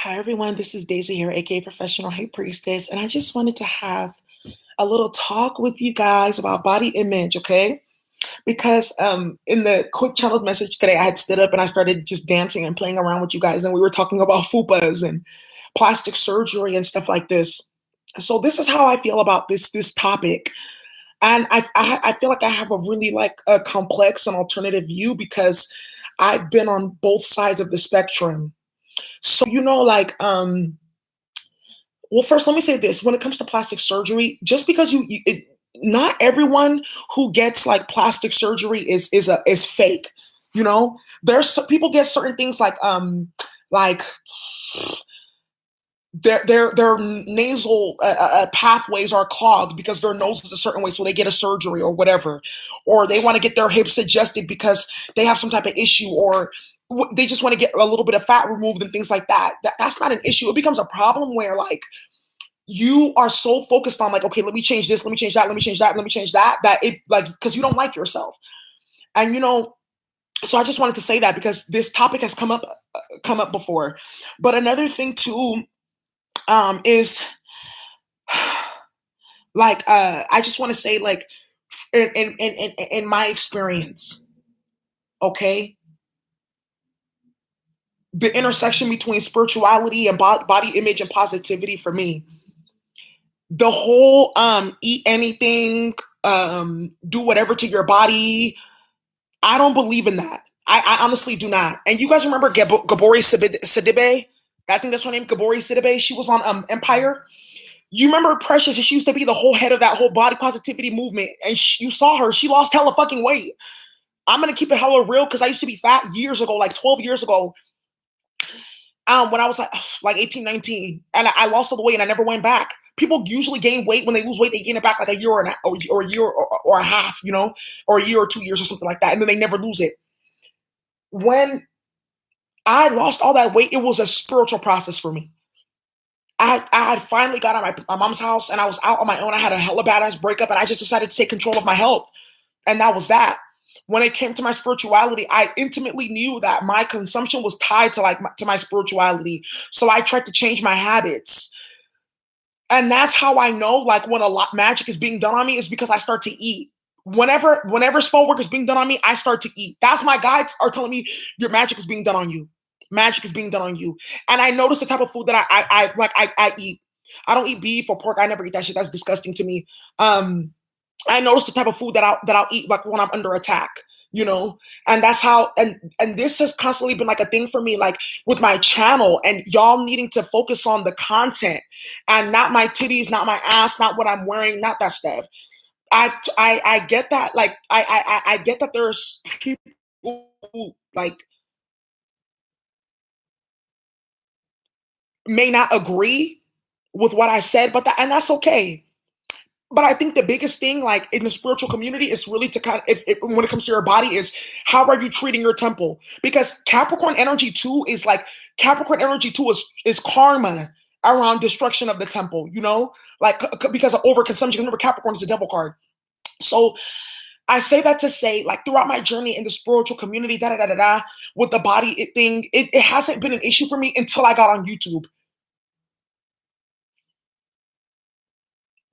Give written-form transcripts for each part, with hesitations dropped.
Hi everyone, this is Daisy here, aka Professional High Priestess, and I just wanted to have a little talk with you guys about body image, okay? Because in the quick channel message today, I had stood up and I started just dancing and playing around with you guys, and we were talking about fupas and plastic surgery and stuff like this. So this is how I feel about this topic, and I feel like I have a really like a complex and alternative view because I've been on both sides of the spectrum. So well, first, let me say this. When it comes to plastic surgery, just because not everyone who gets like plastic surgery is fake. People get certain things like their nasal pathways are clogged because their nose is a certain way, so they get a surgery or whatever, or they want to get their hips adjusted because they have some type of issue, or they just want to get a little bit of fat removed and things like that. That's not an issue. It becomes a problem where like you are so focused on like, okay, let me change this, let me change that, let me change that, let me change that, that it like because you don't like yourself. And so I just wanted to say that because this topic has come up before. But another thing too is like I just want to say like in my experience, okay, the intersection between spirituality and body image and positivity for me, the whole eat anything, do whatever to your body, I don't believe in that. I honestly do not. And you guys remember Gabori Sidibe? I think that's her name, Gabori Sidibe. She was on Empire. You remember Precious? She used to be the whole head of that whole body positivity movement. And you saw her. She lost hella fucking weight. I'm going to keep it hella real because I used to be fat years ago, like 12 years ago, when I was like 18, 19. And I lost all the weight and I never went back. People usually gain weight. When they lose weight, they gain it back like a year or a year or a half, or a year or 2 years or something like that. And then they never lose it. When I lost all that weight, it was a spiritual process for me. I had finally got out of my mom's house and I was out on my own. I had a hella badass breakup and I just decided to take control of my health. And that was that. When it came to my spirituality, I intimately knew that my consumption was tied to my spirituality. So I tried to change my habits. And that's how I know like when a lot magic is being done on me is because I start to eat. Whenever spell work is being done on me, I start to eat. That's my guides are telling me your magic is being done on you. Magic is being done on you. And I notice the type of food that I eat. I don't eat beef or pork. I never eat that shit. That's disgusting to me. I notice the type of food that I'll eat like when I'm under attack, and that's how and this has constantly been like a thing for me, like with my channel and y'all needing to focus on the content and not my titties, not my ass, not what I'm wearing, not that stuff. I get that, like I get that there's people who like may not agree with what I said, and that's okay. But I think the biggest thing, like in the spiritual community, is really to kind of, if when it comes to your body, is how are you treating your temple? Because Capricorn energy too is karma around destruction of the temple. Like because of overconsumption. Remember, Capricorn is the devil card. So I say that to say, like throughout my journey in the spiritual community, da da da da da, with the body thing, it hasn't been an issue for me until I got on YouTube.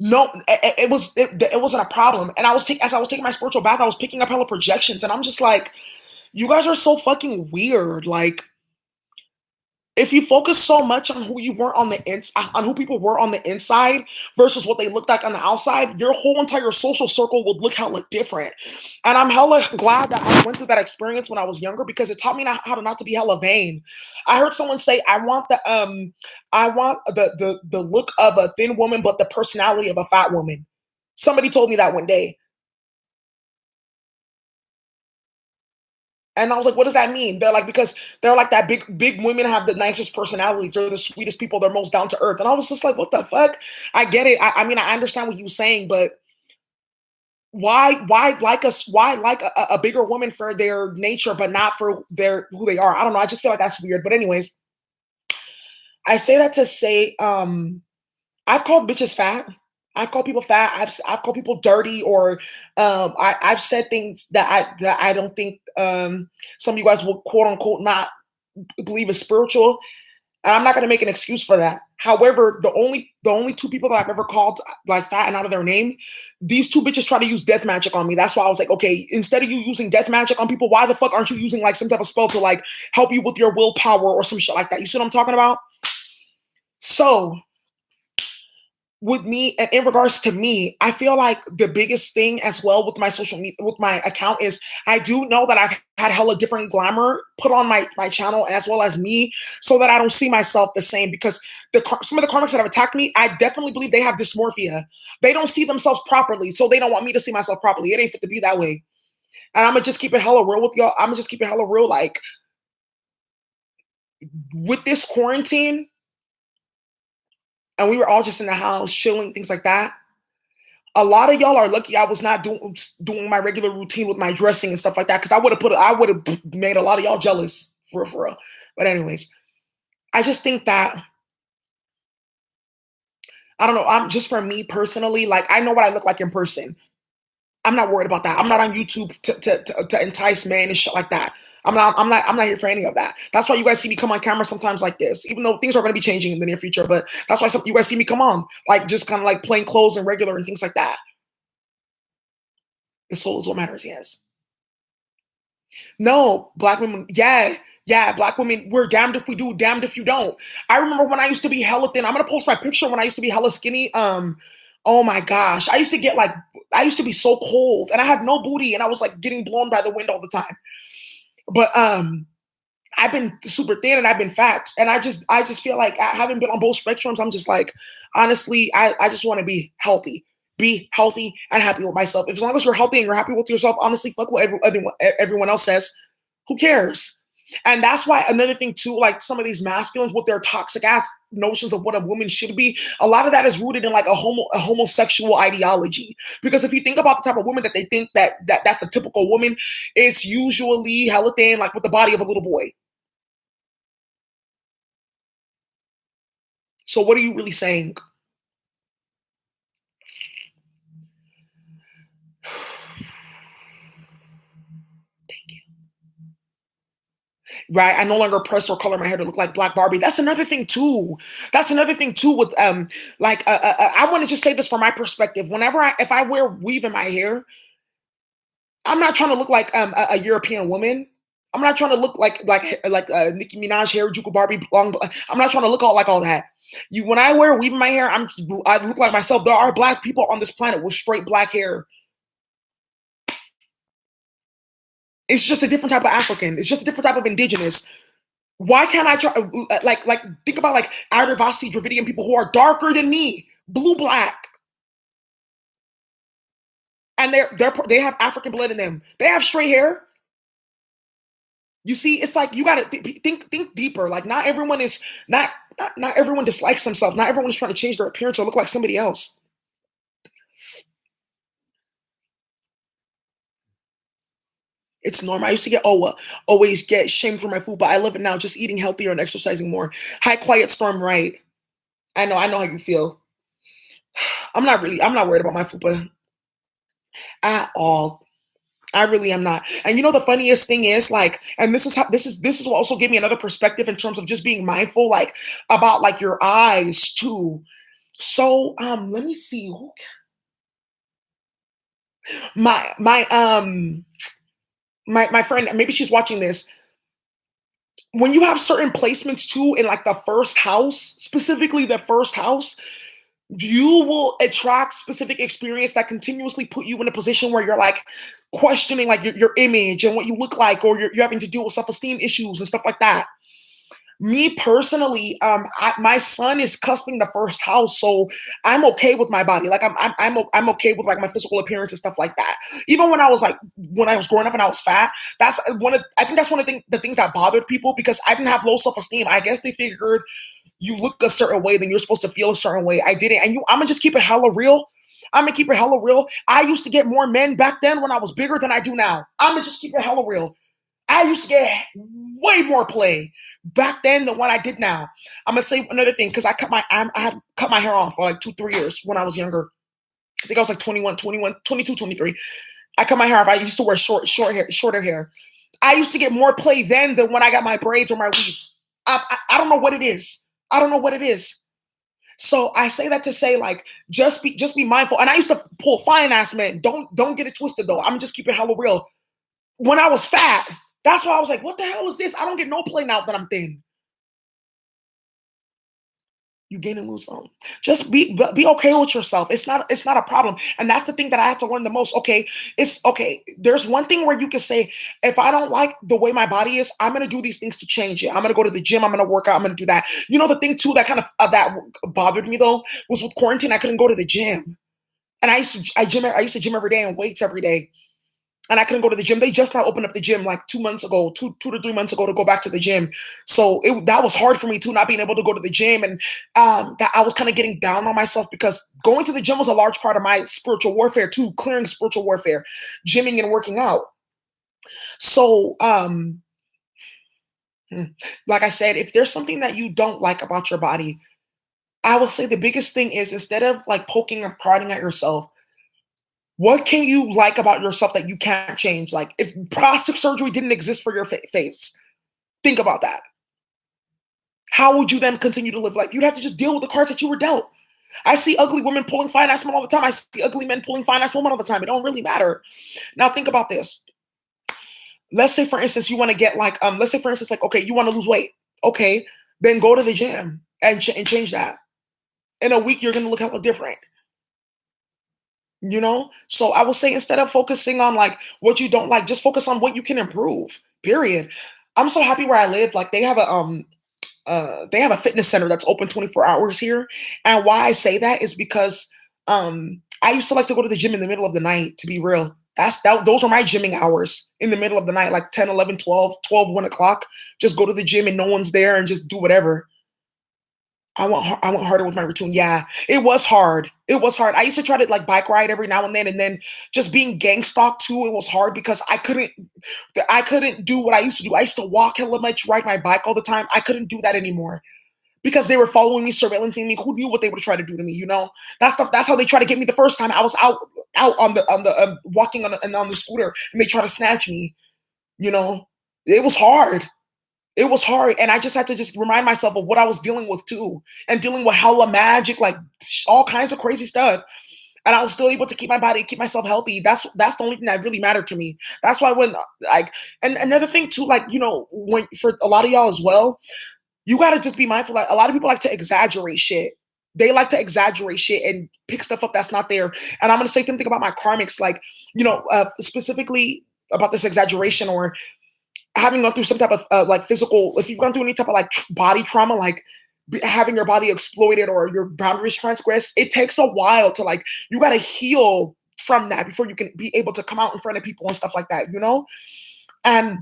No, it wasn't a problem. And as I was taking my spiritual bath, I was picking up hella projections, and I'm just like, you guys are so fucking weird. Like, if you focus so much on who you were on who people were on the inside versus what they looked like on the outside, your whole entire social circle would look hella different. And I'm hella glad that I went through that experience when I was younger because it taught me how to not to be hella vain. I heard someone say, I want the look of a thin woman, but the personality of a fat woman. Somebody told me that one day. And I was like, what does that mean? They're like, because they're like that big women have the nicest personalities. They're the sweetest people. They're most down to earth. And I was just like, what the fuck? I get it. I mean, I understand what he was saying, but why like a bigger woman for their nature, but not for who they are? I don't know. I just feel like that's weird. But anyways, I say that to say, I've called bitches fat. I've called people fat. I've called people dirty, or I've said things that I don't think some of you guys will quote unquote not believe is spiritual. And I'm not gonna make an excuse for that. However, the only two people that I've ever called like fat and out of their name, these two bitches try to use death magic on me. That's why I was like, okay, instead of you using death magic on people, why the fuck aren't you using like some type of spell to like help you with your willpower or some shit like that? You see what I'm talking about? So with me and in regards to me, I feel like the biggest thing as well with my social media with my account is I do know that I've had hella different glamour put on my channel as well as me, so that I don't see myself the same because some of the comics that have attacked me, I definitely believe they have dysmorphia. They don't see themselves properly, so they don't want me to see myself properly. It ain't fit to be that way. And I'm gonna just keep it hella real with y'all. I'm gonna just keep it hella real. Like with this quarantine, and we were all just in the house chilling, things like that. A lot of y'all are lucky I was not doing my regular routine with my dressing and stuff like that because I would have made a lot of y'all jealous for real. But anyways, I just think that I don't know. I'm just for me personally, like I know what I look like in person. I'm not worried about that. I'm not on YouTube to entice men and shit like that. I'm not here for any of that. That's why you guys see me come on camera sometimes like this, even though things are going to be changing in the near future. But that's why you guys see me come on, like just kind of like plain clothes and regular and things like that. The soul is what matters. Yes. No, black women, yeah, yeah, black women, we're damned if we do, damned if you don't. I remember when I used to be hella thin. I'm gonna post my picture when I used to be hella skinny. Oh my gosh, I used to get like, I used to be so cold, and I had no booty, and I was like getting blown by the wind all the time. But I've been super thin and I've been fat, and I just feel like I haven't been on both spectrums. I'm just like, honestly, I just want to be healthy and happy with myself. As long as you're healthy and you're happy with yourself, honestly, fuck what everyone else says. Who cares? And that's why another thing too, like some of these masculines with their toxic ass notions of what a woman should be, a lot of that is rooted in like a homosexual ideology. Because if you think about the type of woman that they think that's a typical woman, it's usually hella thin, like with the body of a little boy. So what are you really saying? Right? I no longer press or color my hair to look like Black Barbie. That's another thing too. That's another thing too with like I want to just say this from my perspective. If I wear weave in my hair, I'm not trying to look like a European woman. I'm not trying to look like Nicki Minaj hair, Juku Barbie long. I'm not trying to look like all that. When I wear weave in my hair, I look like myself. There are black people on this planet with straight black hair. It's just a different type of African. It's just a different type of indigenous. Why can't I try like think about like Adivasi Dravidian people who are darker than me, blue black, and they have African blood in them. They have straight hair. You see, it's like you gotta think deeper. Like not everyone dislikes themselves. Not everyone is trying to change their appearance or look like somebody else. It's normal. I used to always get shamed for my food, but I love it now. Just eating healthier and exercising more. Hi, quiet storm. Right. I know how you feel. I'm not worried about my food, but at all. I really am not. And you know the funniest thing is like, and this is what also gave me another perspective in terms of just being mindful, like about like your eyes too. So let me see. My friend, maybe she's watching this. When you have certain placements too in like the first house, specifically the first house, you will attract specific experience that continuously put you in a position where you're like questioning like your image and what you look like, or you're having to deal with self-esteem issues and stuff like that. Me personally, my son is cusping the first house, so I'm okay with my body. Like I'm okay with like my physical appearance and stuff like that. Even when I was growing up and I was fat, I think that's one of the things that bothered people because I didn't have low self esteem. I guess they figured you look a certain way, then you're supposed to feel a certain way. I didn't, and I'm gonna just keep it hella real. I'm gonna keep it hella real. I used to get more men back then when I was bigger than I do now. I'm gonna just keep it hella real. I used to get way more play back then than what I did now. I'm gonna say another thing because I had cut my hair off for like 2 3 years when I was younger. I think I was like 21, 22, 23. I cut my hair off. I used to wear shorter hair. I used to get more play then than when I got my braids or my weave. I don't know what it is. I don't know what it is. So I say that to say, like, just be mindful. And I used to pull fine ass men. Don't get it twisted though. I'm just keeping hella real. When I was fat, that's why I was like, what the hell is this? I don't get no play now that I'm thin. You gain and lose some. Just be okay with yourself. It's not a problem. And that's the thing that I had to learn the most. Okay, it's okay. There's one thing where you can say, if I don't like the way my body is, I'm gonna do these things to change it. I'm gonna go to the gym. I'm gonna work out. I'm gonna do that. You know, the thing too that kind of that bothered me though was with quarantine. I couldn't go to the gym, and I used to gym every day and weights every day, and I couldn't go to the gym. They just now opened up the gym like 2 months ago, two to 3 months ago to go back to the gym. So that was hard for me too, not being able to go to the gym, and that I was kind of getting down on myself because going to the gym was a large part of my spiritual warfare too, clearing spiritual warfare, gymming and working out. So, like I said, if there's something that you don't like about your body, I will say the biggest thing is instead of like poking and prodding at yourself, what can you like about yourself that you can't change? Like if plastic surgery didn't exist for your face, think about that. How would you then continue to live life? You'd have to just deal with the cards that you were dealt. I see ugly women pulling fine ass men all the time. I see ugly men pulling fine ass women all the time. It don't really matter. Now think about this. Let's say for instance you want to get like let's say for instance like okay you want to lose weight. Okay, then go to the gym and and change that. In a week you're gonna look hella different. You know, so I will say instead of focusing on like what you don't like, just focus on what you can improve. Period. I'm so happy where I live. Like they have a fitness center that's open 24 hours here. And why I say that is because I used to like to go to the gym in the middle of the night, to be real. Those are my gymming hours in the middle of the night, like 10, 11, 12, 12, 1 o'clock. Just go to the gym and no one's there and just do whatever. I went harder with my routine. Yeah, it was hard. It was hard. I used to try to like bike ride every now and then just being gang stalked too. It was hard because I couldn't do what I used to do. I used to walk hella much, ride my bike all the time. I couldn't do that anymore because they were following me, surveillancing me. Who knew what they would try to do to me? You know, that's how they tried to get me the first time. I was out on the walking on the scooter, and they tried to snatch me. You know, it was hard. It was hard, and I just had to just remind myself of what I was dealing with too, and dealing with hella magic, like all kinds of crazy stuff. And I was still able to keep my body, keep myself healthy. That's the only thing that really mattered to me. That's why when like, and another thing too, like you know, when for a lot of y'all as well, you got to just be mindful. Like a lot of people like to exaggerate shit. They like to exaggerate shit and pick stuff up that's not there. And I'm gonna say something about my karmics, like you know, specifically about this exaggeration or having gone through some type of like physical, if you've gone through any type of like body trauma, like having your body exploited or your boundaries transgressed, it takes a while to like, you got to heal from that before you can be able to come out in front of people and stuff like that, you know? And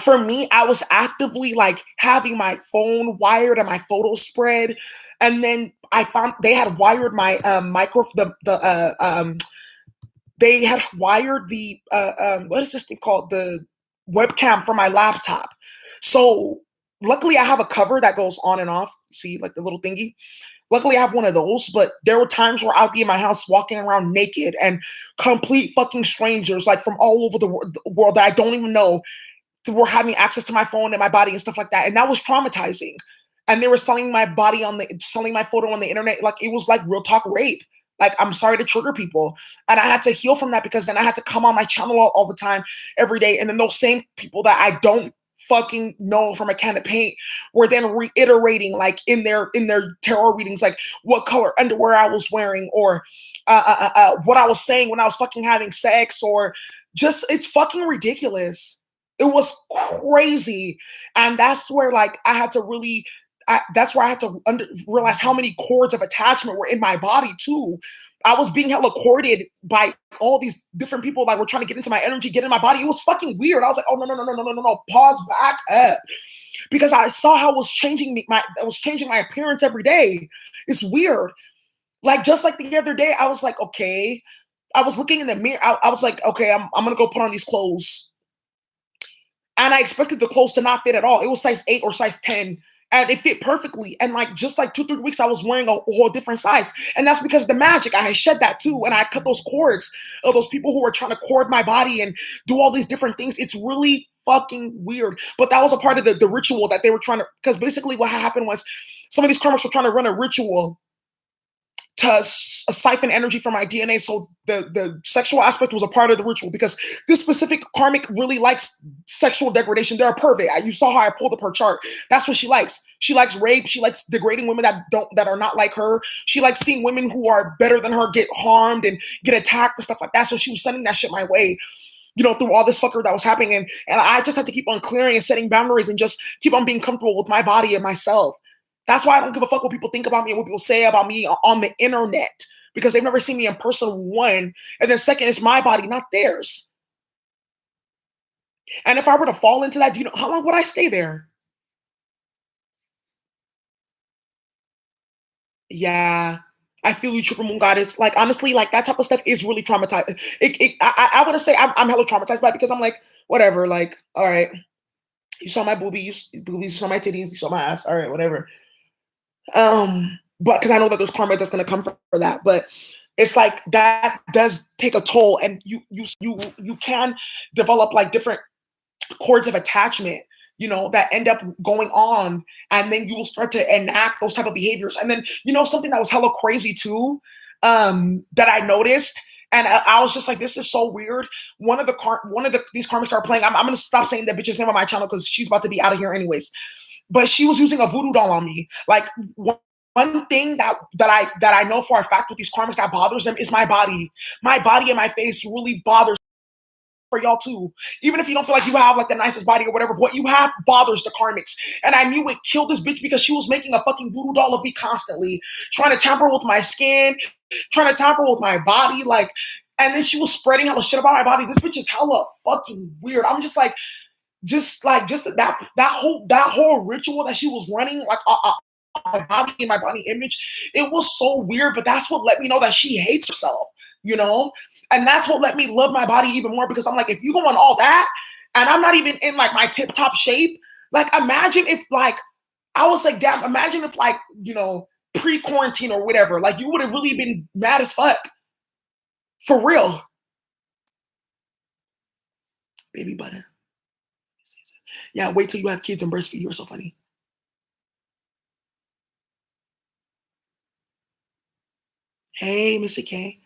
for me, I was actively like having my phone wired and my photos spread. And then I found they had wired my they had wired the what is this thing called, the webcam for my laptop. So luckily I have a cover that goes on and off, see like the little thingy. Luckily I have one of those, but there were times where I'd be in my house walking around naked and complete fucking strangers like from all over the world that I don't even know were having access to my phone and my body and stuff like that, and that was traumatizing. And they were selling my photo on the internet like it was like real talk rape. Like I'm sorry to trigger people, and I had to heal from that because then I had to come on my channel all the time, every day, and then those same people that I don't fucking know from a can of paint were then reiterating like in their tarot readings like what color underwear I was wearing or what I was saying when I was fucking having sex or just it's fucking ridiculous. It was crazy. And that's where like I had to really that's where I had to realize how many cords of attachment were in my body too. I was being hella corded by all these different people that were trying to get into my energy, get in my body. It was fucking weird. I was like, oh no, pause, back up, because I saw how it was changing it was changing my appearance every day. It's weird. Like just like the other day, I was like, okay. I was looking in the mirror. I was like, okay, I'm gonna go put on these clothes. And I expected the clothes to not fit at all. It was size 8 or size 10. And it fit perfectly. And like just like 2, 3 weeks, I was wearing a whole different size. And that's because of the magic. I had shed that too. And I cut those cords of those people who were trying to cord my body and do all these different things. It's really fucking weird. But that was a part of the ritual that they were trying to, because basically what happened was some of these karmics were trying to run a ritual to siphon energy from my DNA. So the sexual aspect was a part of the ritual because this specific karmic really likes sexual degradation. They're a pervert. You saw how I pulled up her chart. That's what she likes. She likes rape. She likes degrading women that are not like her. She likes seeing women who are better than her get harmed and get attacked and stuff like that. So she was sending that shit my way, through all this fucker that was happening. And I just had to keep on clearing and setting boundaries and just keep on being comfortable with my body and myself. That's why I don't give a fuck what people think about me and what people say about me on the internet, because they've never seen me in person, one. And then second, it's my body, not theirs. And if I were to fall into that, do you know how long would I stay there? Yeah. I feel you, Triple Moon Goddess. Like, honestly, like that type of stuff is really traumatized. I want to say I'm hella traumatized by it because I'm like, whatever. Like, all right, you saw my boobies, you saw my titties, you saw my ass. All right, whatever. But because I know that there's karma that's gonna come for that. But it's like that does take a toll, and you can develop like different cords of attachment, that end up going on, and then you will start to enact those type of behaviors. And then something that was hella crazy too, that I noticed. And I was just like, this is so weird. These karmics started playing. I'm gonna stop saying that bitch's name on my channel because she's about to be out of here anyways. But she was using a voodoo doll on me. Like one thing that I know for a fact with these karmics that bothers them is my body. My body and my face really bothers for y'all too. Even if you don't feel like you have like the nicest body or whatever, what you have bothers the karmics. And I knew it killed this bitch because she was making a fucking voodoo doll of me constantly, trying to tamper with my skin, trying to tamper with my body, like. And then she was spreading hella shit about my body. This bitch is hella fucking weird. I'm just like, that whole ritual that she was running, like my body and my body image, it was so weird. But that's what let me know that she hates herself, you know. And that's what let me love my body even more, because I'm like, if you go on all that and I'm not even in like my tip top shape, like imagine if like I was like, damn, imagine if like, pre-quarantine or whatever, like you would have really been mad as fuck. For real. Baby butter. Yeah, wait till you have kids and breastfeed. You're so funny. Hey, Mr. K.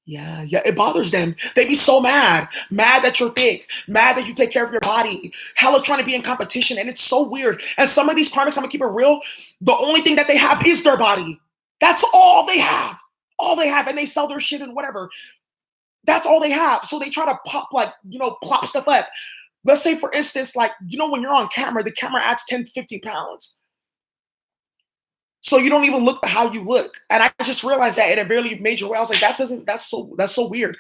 Yeah, it bothers them. They be so mad that you're thick, mad that you take care of your body, hella trying to be in competition, and it's so weird. And some of these karmics, I'm gonna keep it real, the only thing that they have is their body. That's all they have. All they have, and they sell their shit and whatever. That's all they have. So they try to pop, like, plop stuff up. Let's say, for instance, like, when you're on camera, the camera adds 10 to 15 pounds. So you don't even look how you look. And I just realized that in a very major way. I was like, that's so weird.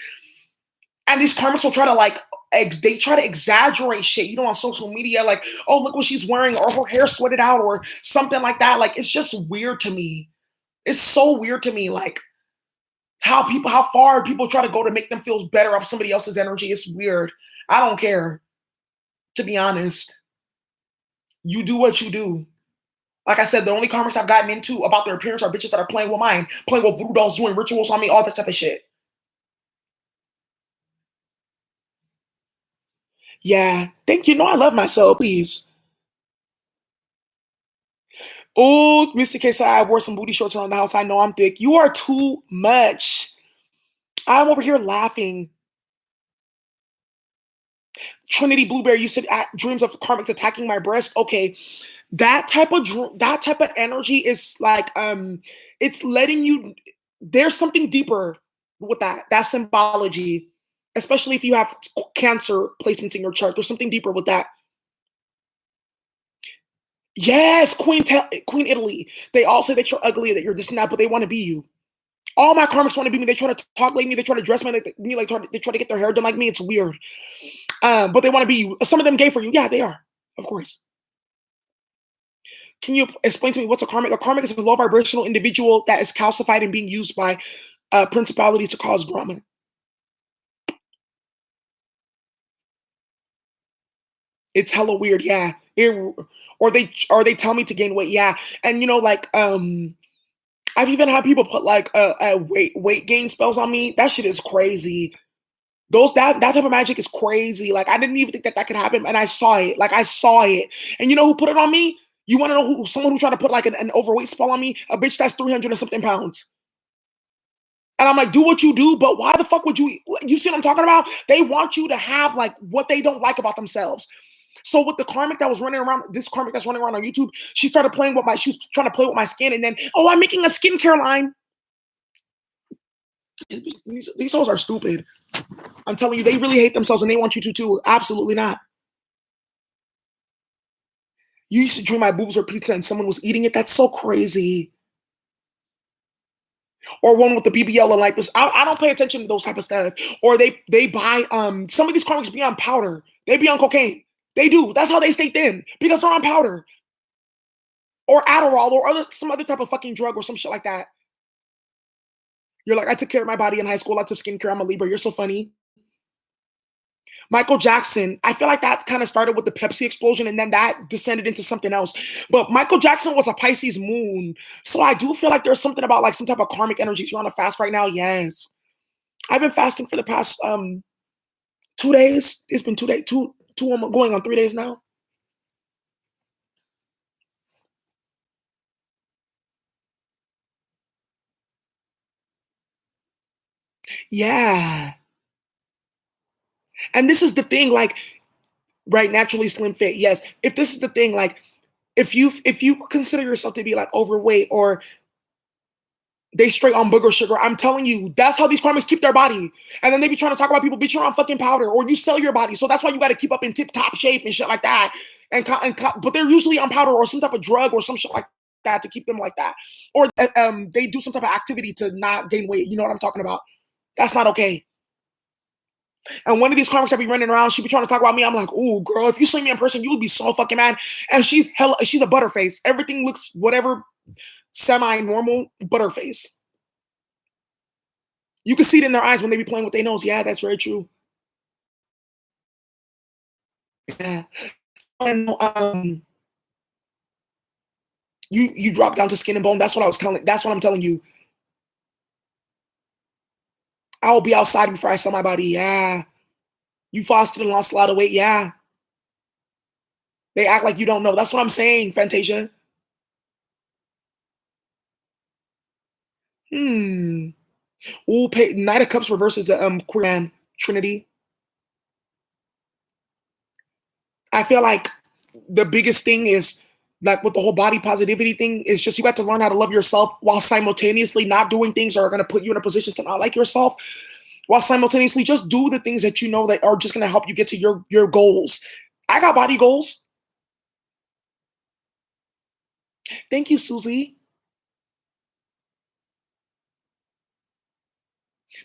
And these karmics will try to like, they try to exaggerate shit, on social media, like, oh, look what she's wearing, or her hair sweated out, or something like that. Like, it's just weird to me. It's so weird to me. Like, how far people try to go to make them feel better off somebody else's energy. It's weird. I don't care, to be honest. You do what you do. Like I said, the only karmics I've gotten into about their appearance are bitches that are playing with mine, playing with voodoo dolls, doing rituals on me, all that type of shit. Yeah. Thank you. No, I love myself, please. Oh, Mr. K said I wore some booty shorts around the house. I know I'm thick. You are too much. I'm over here laughing. Trinity Blueberry, you said dreams of karmics attacking my breast. Okay, that type of energy is like it's letting you. There's something deeper with that symbology, especially if you have cancer placements in your chart. There's something deeper with that. Yes, Queen Italy. They all say that you're ugly, that you're this and that, but they want to be you. All my karmics want to be me. They try to talk like me. They try to dress me like they try to get their hair done like me. It's weird. But they want to be you. Some of them gay for you. Yeah, they are. Of course. Can you explain to me what's a karmic? A karmic is a low vibrational individual that is calcified and being used by principalities to cause drama. It's hella weird. Yeah. Or they tell me to gain weight. Yeah. And like I've even had people put like weight gain spells on me. That shit is crazy. That type of magic is crazy. Like I didn't even think that that could happen, and I saw it. Like I saw it, and you know who put it on me? You want to know who? Someone who tried to put like an overweight spell on me? A bitch that's 300 and something pounds. And I'm like, do what you do, but why the fuck would you? You see what I'm talking about? They want you to have like what they don't like about themselves. So with the karmic that was running around, this karmic that's running around on YouTube, she started playing with my. She was trying to play with my skin, and then I'm making a skincare line. These hoes are stupid. I'm telling you, they really hate themselves, and they want you to too. Absolutely not. You used to dream my boobs were pizza, and someone was eating it. That's so crazy. Or one with the BBL and like this. I don't pay attention to those type of stuff. Or they buy some of these comics be on powder. They be on cocaine. They do. That's how they stay thin because they're on powder or Adderall or some other type of fucking drug or some shit like that. You're like, I took care of my body in high school. Lots of skincare. I'm a Libra. You're so funny. Michael Jackson, I feel like that kind of started with the Pepsi explosion and then that descended into something else. But Michael Jackson was a Pisces moon. So I do feel like there's something about like some type of karmic energies. You're on a fast right now? Yes. I've been fasting for the past 2 days. It's been 2 days, going on 3 days now. Yeah. And this is the thing, like, right, naturally slim fit. Yes. If this is the thing, like, if you consider yourself to be like overweight or they straight on booger sugar. I'm telling you, that's how these karmics keep their body. And then they be trying to talk about people, bitch, you're on fucking powder, or you sell your body. So that's why you got to keep up in tip top shape and shit like that. But they're usually on powder or some type of drug or some shit like that to keep them like that. Or they do some type of activity to not gain weight. You know what I'm talking about? That's not okay. And one of these karmics that be running around, she be trying to talk about me. I'm like, ooh, girl, if you see me in person, you would be so fucking mad. And she's a butterface. Everything looks whatever semi-normal butterface. You can see it in their eyes when they be playing with their nose. Yeah, that's very true. Yeah. And you drop down to skin and bone. That's what I was telling. That's what I'm telling you. I'll be outside before I sell my body. Yeah. You fasted and lost a lot of weight. Yeah. They act like you don't know. That's what I'm saying, Fantasia. Hmm. Ooh, Knight of Cups reverses the queer man Trinity. I feel like the biggest thing is like with the whole body positivity thing is just you got to learn how to love yourself while simultaneously not doing things that are going to put you in a position to not like yourself, while simultaneously just do the things that you know that are just going to help you get to your goals. I got body goals. Thank you, Susie.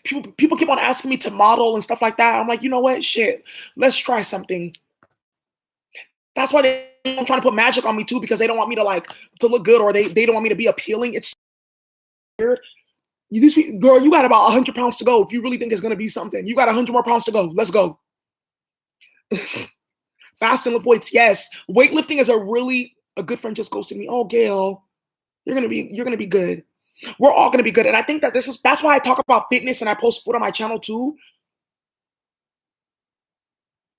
People keep on asking me to model and stuff like that. I'm like, you know what? Shit, let's try something. That's why they're trying to put magic on me too, because they don't want me to like to look good or they don't want me to be appealing. It's weird. Girl, you got about 100 pounds to go. If you really think it's gonna be something, you got 100 more pounds to go. Let's go. Fast and lift weights. Yes, weightlifting is a good friend just ghosted me. Oh, Gail, you're gonna be good. We're all gonna be good. And I think that that's why I talk about fitness and I post food on my channel too.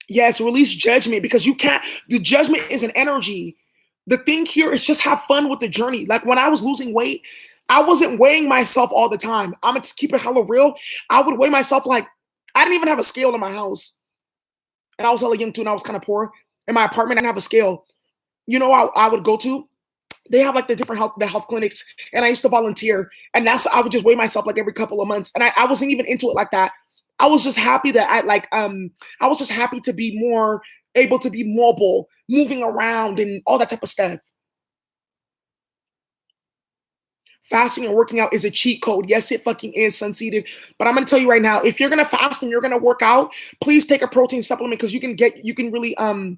Yes, release judgment because you can't. The judgment is an energy. The thing here is just have fun with the journey. Like when I was losing weight, I wasn't weighing myself all the time. I'm gonna keep it hella real. I would weigh myself like I didn't even have a scale in my house, and I was hella young too, and I was kind of poor. In my apartment, I didn't have a scale. You know, I would go to. They have like the health clinics, and I used to volunteer, and that's I would just weigh myself like every couple of months, and I wasn't even into it like that. I was just happy that I was just happy to be more able to be mobile, moving around, and all that type of stuff. Fasting and working out is a cheat code. Yes, it fucking is, Sunseeded. But I'm gonna tell you right now, if you're gonna fast and you're gonna work out, please take a protein supplement because you can really hmm.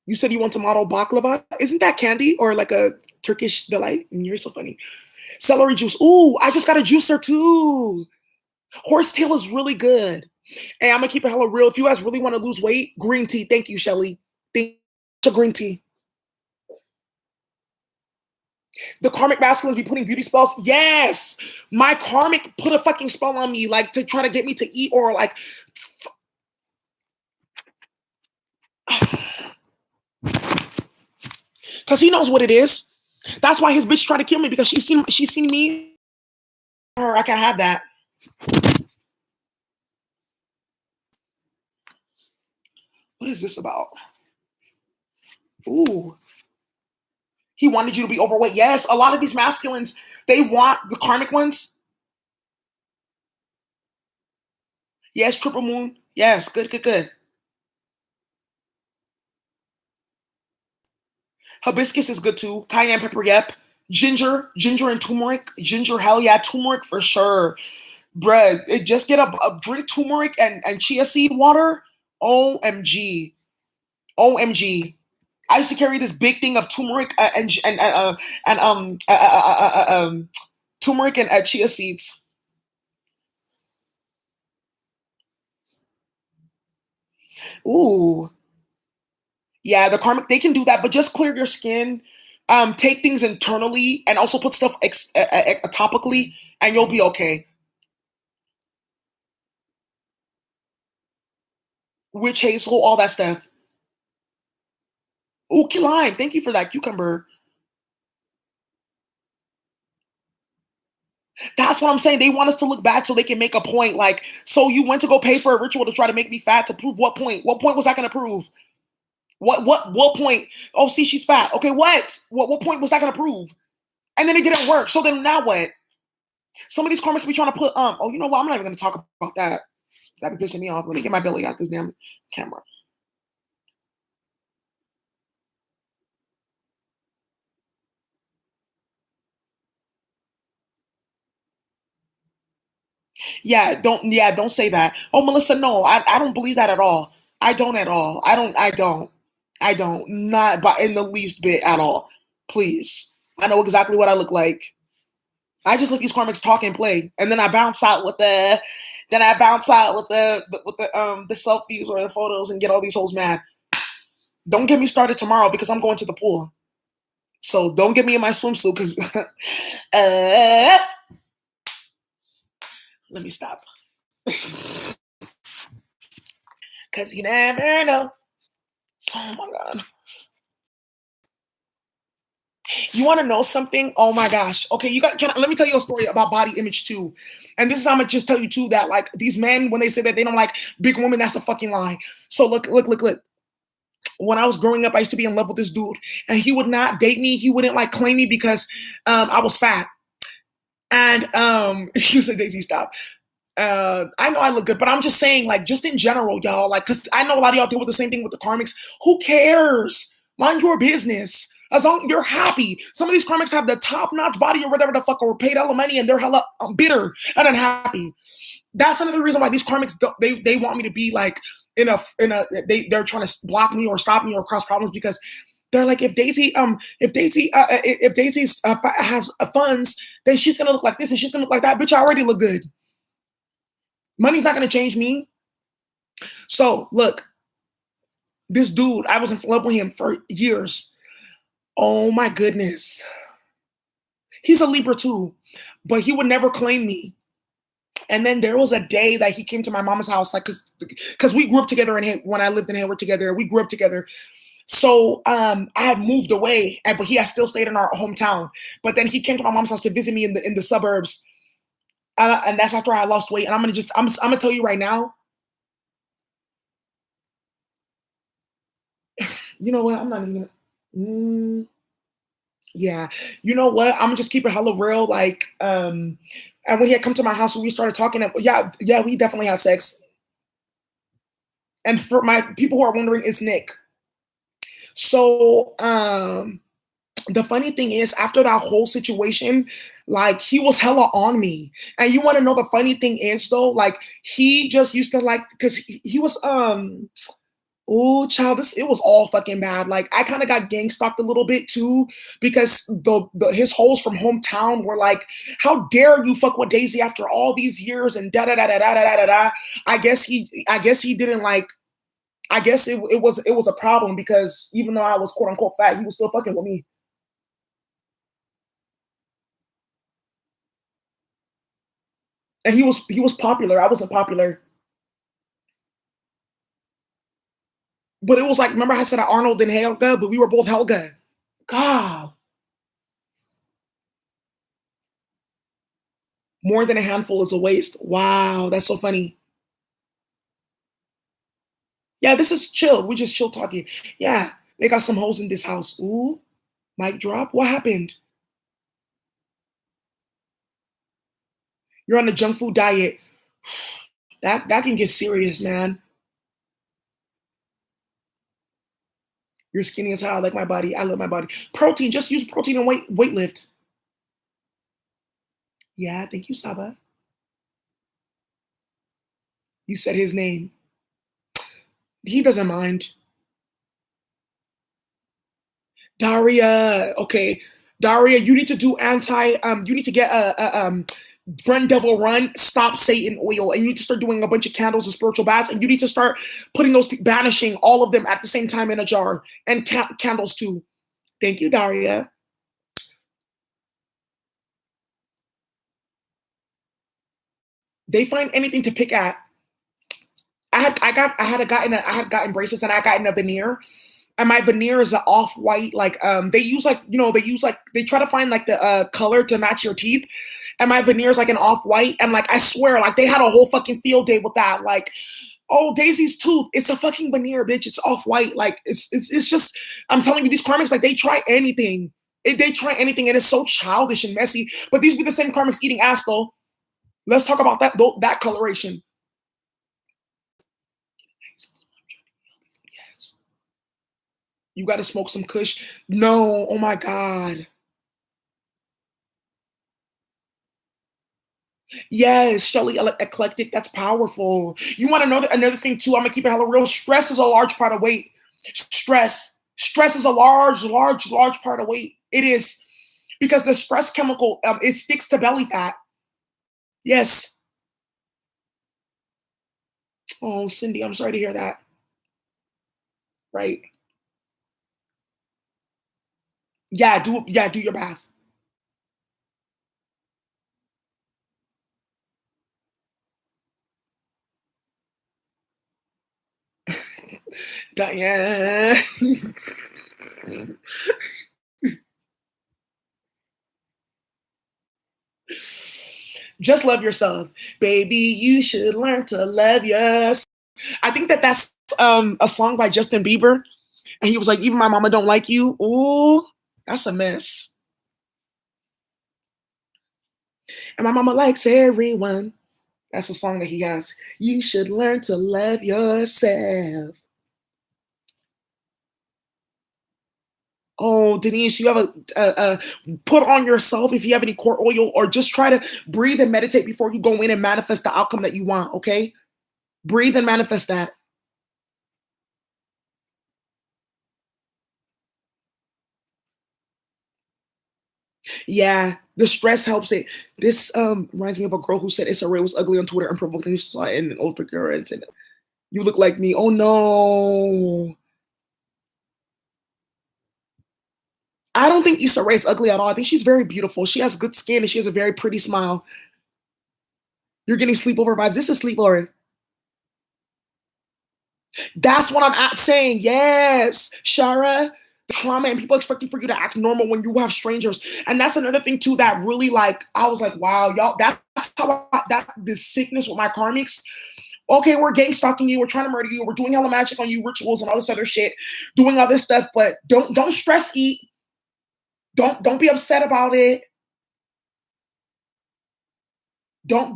You said you want to model baklava. Isn't that candy or like a Turkish delight? You're so funny. Celery juice. Ooh, I just got a juicer too. Horsetail is really good. Hey, I'm gonna keep it hella real. If you guys really want to lose weight, green tea. Thank you, Shelly. Thank you, green tea. The karmic masculines be putting beauty spells. Yes, my karmic put a fucking spell on me, like to try to get me to eat or like, because he knows what it is. That's why his bitch tried to kill me because she's seen me. Her, I can't have that. What is this about? Ooh, he wanted you to be overweight. Yes, a lot of these masculines, they want the karmic ones. Yes, triple moon. Yes, good, good, good. Hibiscus is good too. Cayenne pepper, yep. Ginger and turmeric. Ginger, hell yeah. Turmeric for sure. Bruh, just get a drink turmeric and chia seed water. OMG. OMG. I used to carry this big thing of turmeric and turmeric and chia seeds. Ooh, yeah, the karmic they can do that, but just clear your skin. Take things internally and also put stuff topically, and you'll be okay. Witch hazel, all that stuff. Ooh, key lime. Thank you for that cucumber. That's what I'm saying. They want us to look bad so they can make a point. Like, so you went to go pay for a ritual to try to make me fat to prove what point? What point was I going to prove? What point? Oh, see, she's fat. Okay, what? What point was that going to prove? And then it didn't work. So then now what? Some of these karmics be trying to put Oh, you know what? I'm not even going to talk about that. That be pissing me off. Let me get my belly out this damn camera. Yeah, don't say that. Oh, Melissa, no, I don't believe that at all. I don't at all. I don't. Not by in the least bit at all. Please. I know exactly what I look like. I just let these karmics talk and play. And then I bounce out with the selfies or the photos and get all these hoes mad. Don't get me started tomorrow because I'm going to the pool. So don't get me in my swimsuit because let me stop. Cause you never know. Oh my god. You want to know something? Oh my gosh. Okay, let me tell you a story about body image too. And this is how I'm gonna just tell you too that like these men when they say that they don't like big women, that's a fucking lie. So look. When I was growing up, I used to be in love with this dude, and he would not date me. He wouldn't like claim me because I was fat. And he said, Daisy, stop. I know I look good, but I'm just saying, like, just in general, y'all, like, because I know a lot of y'all deal with the same thing with the karmics. Who cares? Mind your business. As long as you're happy. Some of these karmics have the top-notch body or whatever the fuck, or paid hella money, and they're hella bitter and unhappy. That's another reason why these karmics they want me to be like they're trying to block me or stop me or cause problems because they're like if Daisy has funds, then she's gonna look like this and she's gonna look like that. Bitch, I already look good. Money's not gonna change me. So look, this dude, I was in love with him for years. Oh my goodness. He's a Libra too, but he would never claim me. And then there was a day that he came to my mama's house, like, cause we grew up together when I lived in Hayward together, we grew up together. So I had moved away, but he had still stayed in our hometown. But then he came to my mom's house to visit me in the suburbs, and that's after I lost weight. And I'm gonna tell you right now, you know what? I'm not even gonna. Yeah, you know what? I'm gonna just keep it hella real. Like, and when he had come to my house, when we started talking, yeah, we definitely had sex. And for my people who are wondering, it's Nick. So, the funny thing is, after that whole situation, like he was hella on me. And you want to know the funny thing is though, like he just used to like because he was oh child, this it was all fucking bad. Like I kind of got gang stalked a little bit too because the his hoes from hometown were like, "How dare you fuck with Daisy after all these years?" And da da da da da da da da. I guess he didn't like. I guess it was a problem because even though I was quote unquote fat, he was still fucking with me. And he was popular. I wasn't popular. But it was like, remember I said Arnold and Helga, but we were both Helga. God, more than a handful is a waste. Wow, that's so funny. Yeah, this is chill. We just chill talking. Yeah, they got some hoes in this house. Ooh, mic drop. What happened? You're on a junk food diet. That can get serious, man. You're skinny as hell. I like my body. I love my body. Protein. Just use protein and weight lift. Yeah, thank you, Saba. You said his name. He doesn't mind. Daria. Okay. Daria, you need to do you need to get a run devil run, stop Satan oil, and you need to start doing a bunch of candles and spiritual baths, and you need to start putting banishing all of them at the same time in a jar, and candles too. Thank you, Daria. They find anything to pick at. I had gotten braces, and I got in a veneer, and my veneer is an off white. Like they use like they try to find like the color to match your teeth, and my veneer is like an off white, and like I swear, like they had a whole fucking field day with that. Like, oh, Daisy's tooth, it's a fucking veneer, bitch. It's off white. Like it's just, I'm telling you, these karmics, like they try anything. They try anything, and it's so childish and messy. But these be the same karmics eating ass though. Let's talk about that coloration. Yes. You got to smoke some Kush. No, oh my god. Yes, Shelly eclectic. That's powerful. You want to know another thing too? I'm gonna keep it hella real. Stress is a large part of weight. Stress is a large part of weight. It is because the stress chemical it sticks to belly fat. Yes. Oh, Cindy, I'm sorry to hear that. Right? Do your bath. Diane. Just love yourself, baby. You should learn to love yourself. I think that's a song by Justin Bieber, and he was like, "Even my mama don't like you." Ooh, that's a mess. And my mama likes everyone. That's a song that he has. You should learn to love yourself. Oh, Denise, you have put on yourself if you have any core oil, or just try to breathe and meditate before you go in and manifest the outcome that you want. Okay, breathe and manifest that. Yeah, the stress helps it. This reminds me of a girl who said Issa Rae was ugly on Twitter and provoked and saw it in an old picture and said, "You look like me." Oh no, I don't think Issa Rae is ugly at all. I think she's very beautiful. She has good skin and she has a very pretty smile. You're getting sleepover vibes. This is sleepover. That's what I'm saying. Yes, Shara. Trauma and people expecting for you to act normal when you have strangers, and that's another thing too that really like I was like, wow, y'all. That's the sickness with my karmics. Okay, we're gang stalking you, we're trying to murder you, we're doing hella magic on you, rituals and all this other shit, doing all this stuff, but don't stress eat. Don't be upset about it. Don't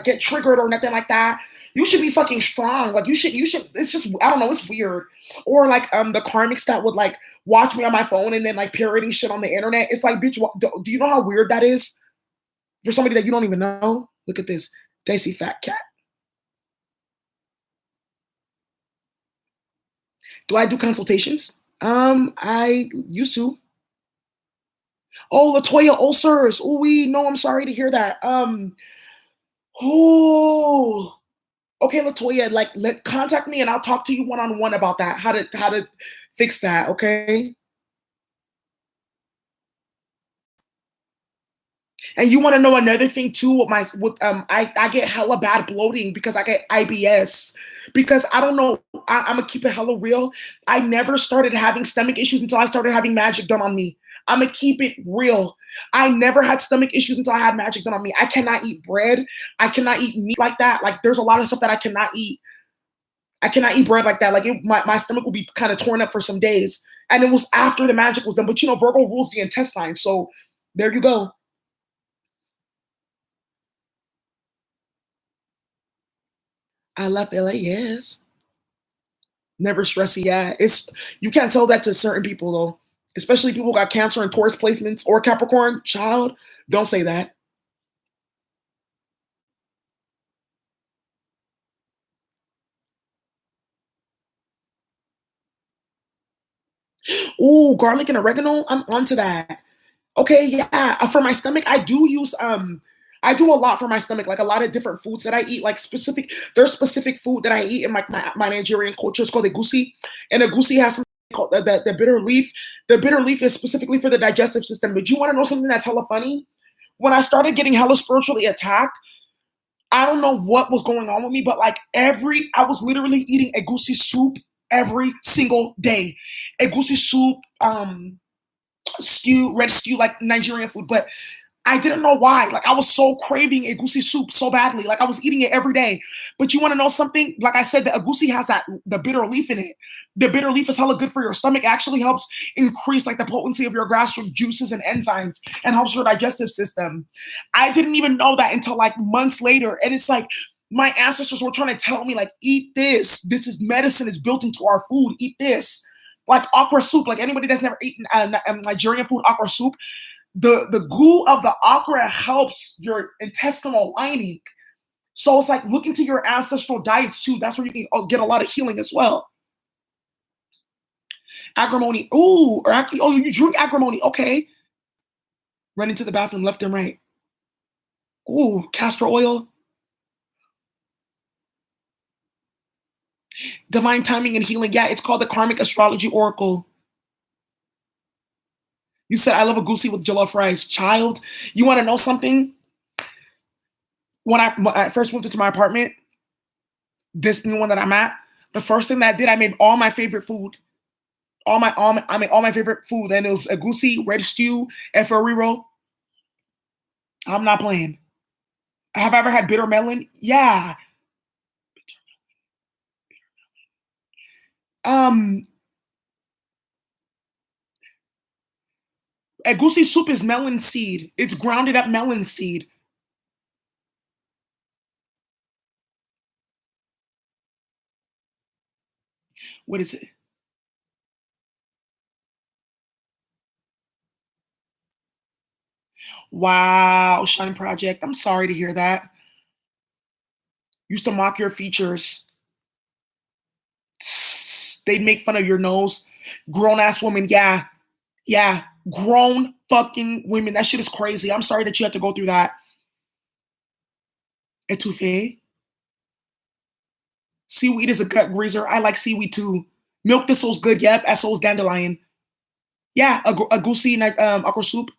get triggered or nothing like that. You should be fucking strong. Like you should. It's just I don't know. It's weird. Or like the karmics that would like watch me on my phone and then like parroting shit on the internet. It's like, bitch, do you know how weird that is for somebody that you don't even know? Look at this, Daisy fat cat. Do I do consultations? I used to. Oh, Latoya ulcers. Oh, we no, I'm sorry to hear that. Oh, okay, Latoya, like contact me and I'll talk to you one on one about that. How to fix that? Okay. And you want to know another thing too? I get hella bad bloating because I get IBS. Because I don't know, I'm gonna keep it hella real. I never started having stomach issues until I started having magic done on me. I'm gonna keep it real. I never had stomach issues until I had magic done on me. I cannot eat bread. I cannot eat meat like that. Like there's a lot of stuff that I cannot eat. I cannot eat bread like that. Like my stomach will be kind of torn up for some days. And it was after the magic was done. But you know, Virgo rules the intestine. So there you go. I left LA, yes. Never stressy, yeah. It's you can't tell that to certain people though. Especially people who got Cancer and Taurus placements or Capricorn, child. Don't say that. Ooh, garlic and oregano. I'm onto that. Okay, yeah. For my stomach, I do a lot for my stomach, like a lot of different foods that I eat, like specific there's specific food that I eat in my Nigerian culture. It's called egusi. And egusi has something called the bitter leaf. The bitter leaf is specifically for the digestive system. But you want to know something that's hella funny? When I started getting hella spiritually attacked, I don't know what was going on with me, but like I was literally eating egusi soup every single day. Egusi soup, stew, red stew, like Nigerian food. But I didn't know why. Like I was so craving egusi soup so badly. Like I was eating it every day. But you want to know something? Like I said, the egusi has the bitter leaf in it. The bitter leaf is hella good for your stomach. It actually helps increase like the potency of your gastric juices and enzymes and helps your digestive system. I didn't even know that until like months later. And it's like my ancestors were trying to tell me, like, eat this. This is medicine, it's built into our food. Eat this. Like okra soup, like anybody that's never eaten Nigerian food, okra soup, the goo of the okra helps your intestinal lining. So it's like look into your ancestral diets too. That's where you can get a lot of healing as well. Agrimony. Ooh, or actually, oh, you drink agrimony. Okay. Run into the bathroom left and right. Ooh, castor oil. Divine timing and healing. Yeah, it's called the Karmic Astrology Oracle. You said I love a goosey with jollof rice. Child, you want to know something? When I first moved into my apartment, this new one that I'm at, the first thing that I did, I made all my favorite food. I made all my favorite food, and it was a goosey, red stew, and for a reroll, I'm not playing. Have I ever had bitter melon? Yeah. Um, a goosey soup is melon seed. It's grounded up melon seed. What is it? Wow, Shine Project. I'm sorry to hear that. Used to mock your features. They make fun of your nose. Grown ass woman. Yeah, yeah. Grown fucking women. That shit is crazy. I'm sorry that you had to go through that. Etouffee. Seaweed is a gut greaser. I like seaweed too. Milk thistle's good. Yep. As so is dandelion. Yeah, a goosey okra soup.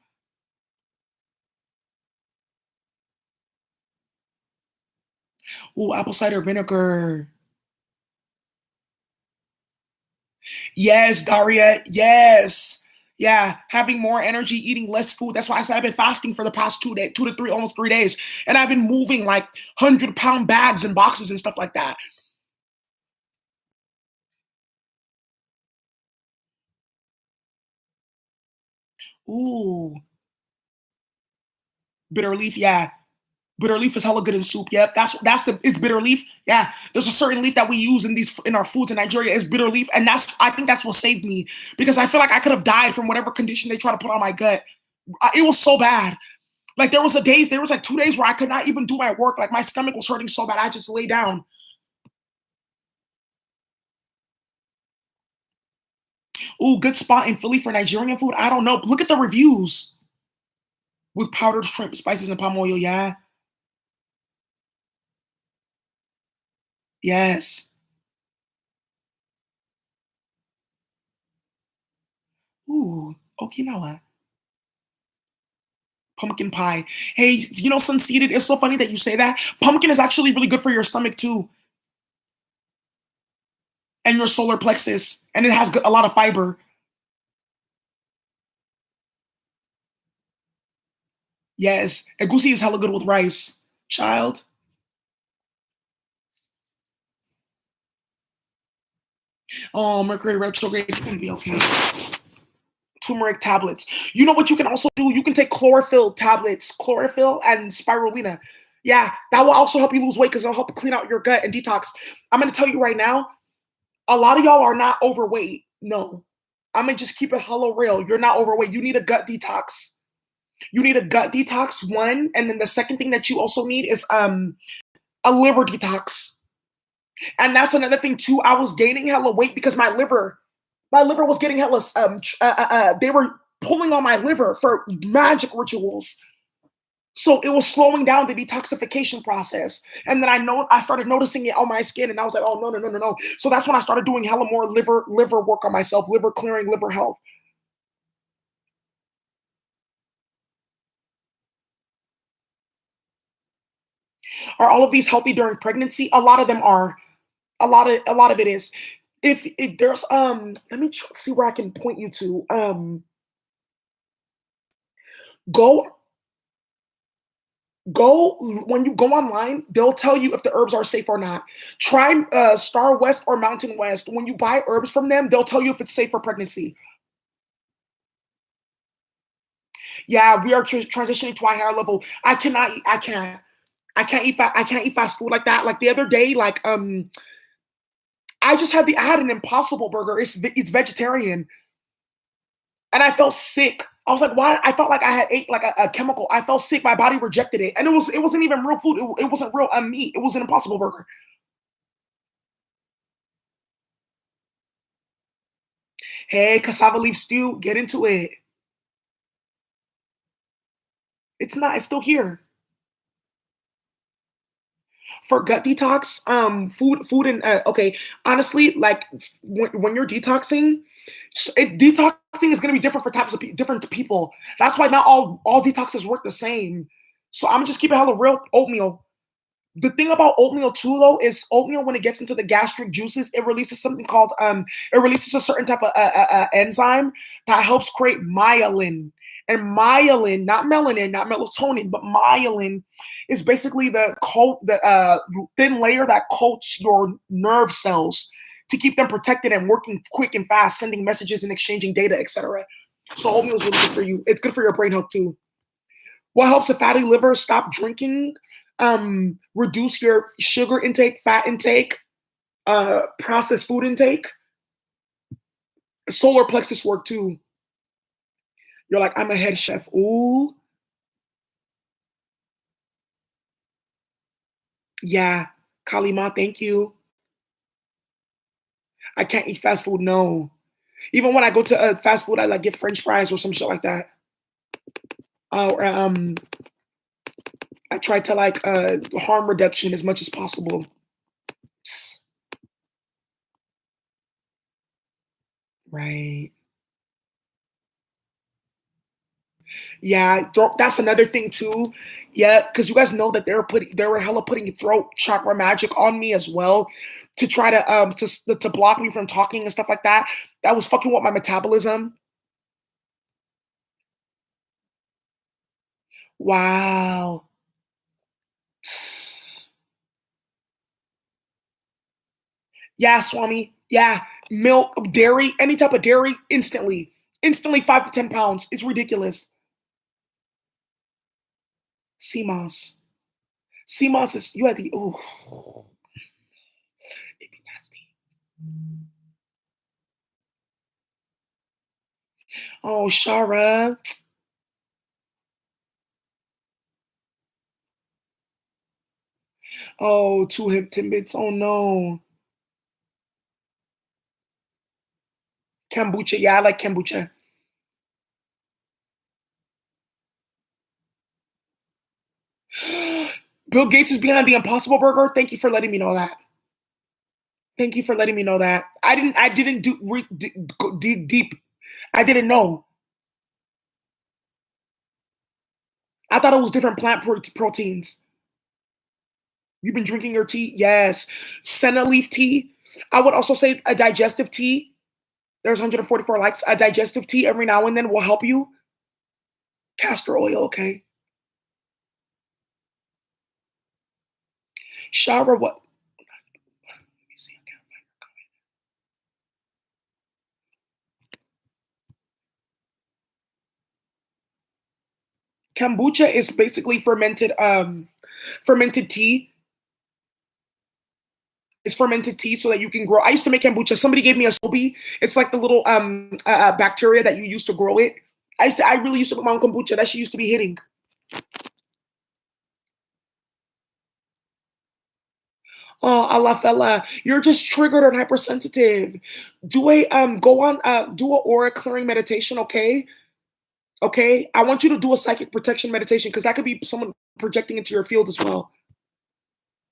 Ooh, apple cider vinegar. Yes, Daria. Yes. Yeah, having more energy, eating less food. That's why I said I've been fasting for the past 2 days, 2 to 3, almost 3 days, and I've been moving like 100-pound bags and boxes and stuff like that. Ooh, bitter leaf. Yeah, bitter leaf is hella good in soup. Yep, it's bitter leaf. Yeah, there's a certain leaf that we use in our foods in Nigeria is bitter leaf, and I think that's what saved me because I feel like I could have died from whatever condition they try to put on my gut. It was so bad. Like there was like 2 days where I could not even do my work. Like my stomach was hurting so bad, I just lay down. Ooh, good spot in Philly for Nigerian food. I don't know. Look at the reviews with powdered shrimp, spices, and palm oil. Yeah, yes. Ooh, Okinawa. Pumpkin pie. Hey, you know, Sunseeded, it's so funny that you say that. Pumpkin is actually really good for your stomach too, and your solar plexus, and it has a lot of fiber. Yes, egusi is hella good with rice. Child. Oh, Mercury retrograde is gonna be okay. Turmeric tablets. You know what you can also do? You can take chlorophyll tablets, chlorophyll and spirulina. Yeah, that will also help you lose weight because it'll help clean out your gut and detox. I'm gonna tell you right now, a lot of y'all are not overweight. No. I'm gonna just keep it hella real. You're not overweight. You need a gut detox. You need a gut detox, one, and then the second thing that you also need is a liver detox. And that's another thing too. I was gaining hella weight because my liver was getting hella they were pulling on my liver for magic rituals. So it was slowing down the detoxification process. And then I started noticing it on my skin and I was like, oh no, no, no, no, no. So that's when I started doing hella more liver work on myself, liver clearing, liver health. Are all of these healthy during pregnancy? A lot of them are. A lot of it is. If there's let me see where I can point you to. Go go when you go online, they'll tell you if the herbs are safe or not. Try Star West or Mountain West. When you buy herbs from them, they'll tell you if it's safe for pregnancy. Yeah, we are transitioning to a higher level. I cannot. I can't. I can't eat fast food like that. Like the other day, like I had an Impossible Burger. It's vegetarian, and I felt sick. I was like, why? I felt like I had ate like a chemical. I felt sick. My body rejected it, and it wasn't even real food. It wasn't real meat. It was an Impossible Burger. Hey, cassava leaf stew, get into it. It's not. It's still here for gut detox. Food and okay. Honestly, like when you're detoxing, detoxing is going to be different for types of different people. That's why not all detoxes work the same. So I'm just keep it hella real. Oatmeal. The thing about oatmeal too, though, is oatmeal when it gets into the gastric juices, it releases something called it releases a certain type of enzyme that helps create myelin. And myelin, not melanin, not melatonin, but myelin is basically the thin layer that coats your nerve cells to keep them protected and working quick and fast, sending messages and exchanging data, etc. So oatmeal is really good for you. It's good for your brain health too. What helps a fatty liver? Stop drinking, reduce your sugar intake, fat intake, processed food intake. Solar plexus work too. You're like, I'm a head chef. Ooh, yeah. Kalima, thank you. I can't eat fast food. No. Even when I go to fast food, I like get French fries or some shit like that. Or I try to like harm reduction as much as possible. Right. Yeah, that's another thing too. Yeah, because you guys know that they were hella putting throat chakra magic on me as well to try to block me from talking and stuff like that. That was fucking with my metabolism. Wow. Yeah, Swami. Yeah, milk, dairy, any type of dairy, instantly 5 to 10 pounds. It's ridiculous. CMOS. CMOS is you had the it'd be nasty. Oh, Shara. Oh, two hip timbits. Oh no. Kombucha. Yeah, I like kombucha. Bill Gates is behind the Impossible Burger. Thank you for letting me know that. Thank you for letting me know that. I didn't go deep. I didn't know. I thought it was different plant proteins. You've been drinking your tea? Yes. Senna leaf tea. I would also say a digestive tea. There's 144 likes. A digestive tea every now and then will help you. Castor oil, okay. Shower what? Let me see. Kombucha is basically fermented tea. It's fermented tea so that you can grow. I used to make kombucha. Somebody gave me a sobi. It's like the little bacteria that you use to grow it. I really used to put my own kombucha. That shit used to be hitting. Oh, Allah fella, you're just triggered and hypersensitive. Do a aura clearing meditation, okay? Okay? I want you to do a psychic protection meditation because that could be someone projecting into your field as well.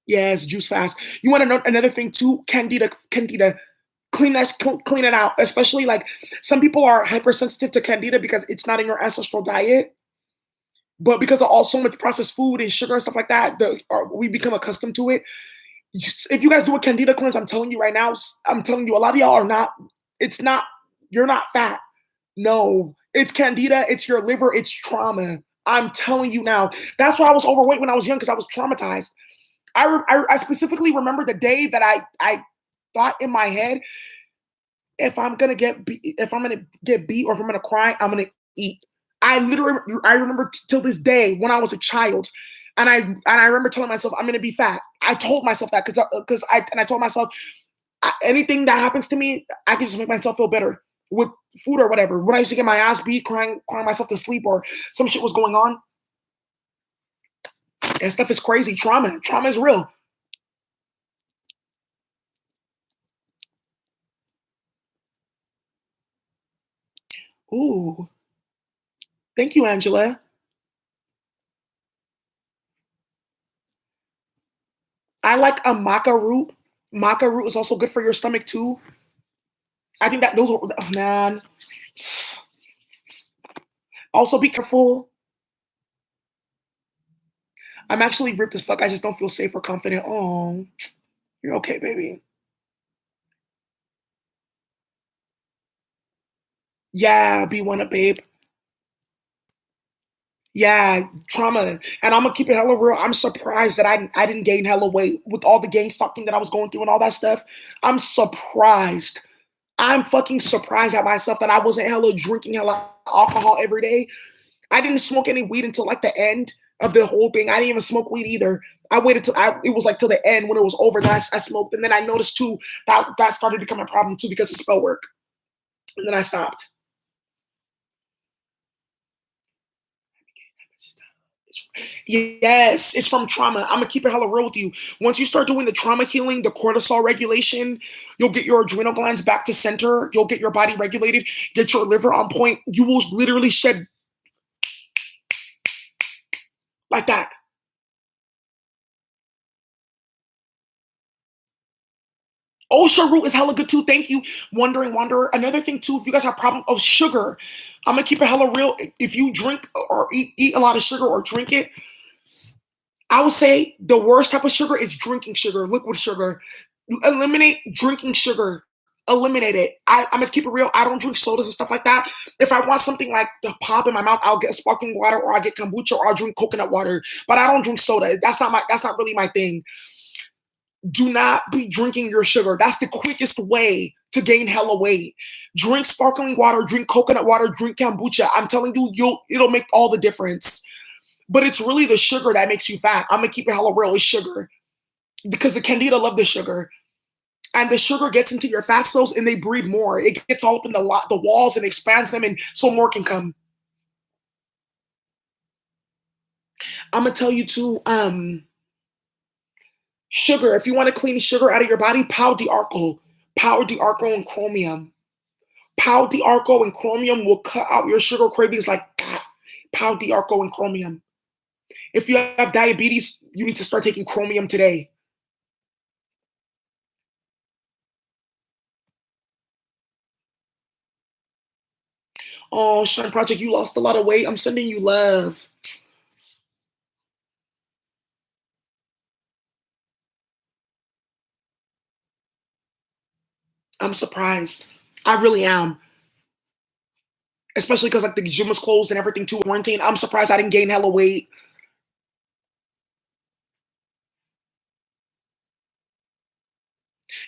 Yes, juice fast. You want to know another thing too? Candida. Clean it out. Especially like some people are hypersensitive to candida because it's not in your ancestral diet. But because of all so much processed food and sugar and stuff like that, we become accustomed to it. If you guys do a candida cleanse, I'm telling you right now, I'm telling you, a lot of y'all are not. It's not. You're not fat. No, it's candida. It's your liver. It's trauma. I'm telling you now. That's why I was overweight when I was young because I was traumatized. I specifically remember the day that I thought in my head, if I'm gonna get beat or if I'm gonna cry, I'm gonna eat. I remember till this day when I was a child, and I remember telling myself I'm gonna be fat. I told myself that because I told myself anything that happens to me, I can just make myself feel better with food or whatever. When I used to get my ass beat, crying myself to sleep, or some shit was going on, and stuff is crazy. Trauma is real. Ooh, thank you, Angela. I like a maca root. Maca root is also good for your stomach too. I think that those are, oh, man. Also, be careful. I'm actually ripped as fuck. I just don't feel safe or confident. Oh, you're okay, baby. Yeah, be one up, babe. Yeah, trauma. And I'm gonna keep it hella real. I'm surprised that I didn't gain hella weight with all the gang stalking that I was going through and all that stuff. I'm surprised. I'm fucking surprised at myself that I wasn't hella drinking hella alcohol every day. I didn't smoke any weed until like the end of the whole thing. I didn't even smoke weed either. I waited till it was like till the end when it was over. Then I smoked, and then I noticed too that started to become a problem too because of spell work. And then I stopped. Yes, it's from trauma. I'm gonna keep it hella real with you. Once you start doing the trauma healing, the cortisol regulation, you'll get your adrenal glands back to center. You'll get your body regulated, get your liver on point. You will literally shed like that. Osha root is hella good too. Thank you, Wandering Wanderer. Another thing too, if you guys have problem of sugar, I'm gonna keep it hella real. If you drink or eat a lot of sugar or drink it, I would say the worst type of sugar is drinking sugar, liquid sugar. Eliminate drinking sugar. Eliminate it. I'm gonna keep it real. I don't drink sodas and stuff like that. If I want something like to pop in my mouth, I'll get sparkling water or I'll get kombucha or I'll drink coconut water. But I don't drink soda. That's not really my thing. Do not be drinking your sugar. That's the quickest way to gain hella weight. Drink sparkling water, drink coconut water, drink kombucha. I'm telling you, it'll make all the difference. But it's really the sugar that makes you fat. I'm gonna keep it hella real. It's sugar because the candida love the sugar, and the sugar gets into your fat cells and they breed more. It gets all up in the walls and expands them, and so more can come. I'm gonna tell you too. Sugar. If you want to clean sugar out of your body, Power Arco, and chromium. Power Arco and chromium will cut out your sugar cravings like that. Power Arco and chromium. If you have diabetes, you need to start taking chromium today. Oh, Shine Project, you lost a lot of weight. I'm sending you love. I'm surprised. I really am. Especially because like the gym was closed and everything too, quarantine. I'm surprised I didn't gain hella weight.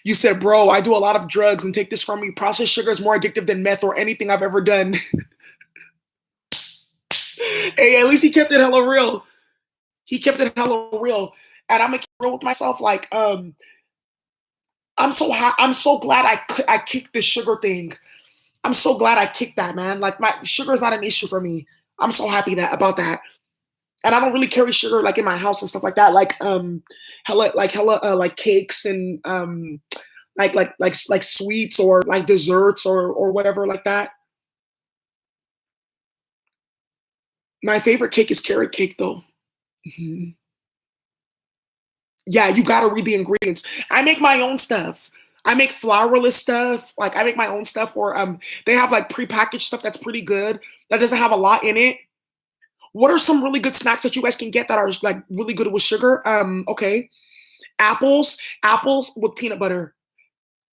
You said, bro, I do a lot of drugs and take this from me. Processed sugar is more addictive than meth or anything I've ever done. Hey, at least he kept it hella real. He kept it hella real. And I'm gonna keep real with myself. Like, I'm so glad I kicked this sugar thing. I'm so glad I kicked that, man. Like my sugar is not an issue for me. I'm so happy that about that. And I don't really carry sugar like in my house and stuff like that. Hella like cakes and like sweets or like desserts or whatever like that. My favorite cake is carrot cake though. Mhm. Yeah, you gotta read the ingredients. I make my own stuff. I make flourless stuff. Like I make my own stuff or they have like prepackaged stuff that's pretty good that doesn't have a lot in it. What are some really good snacks that you guys can get that are like really good with sugar? Okay. Apples with peanut butter.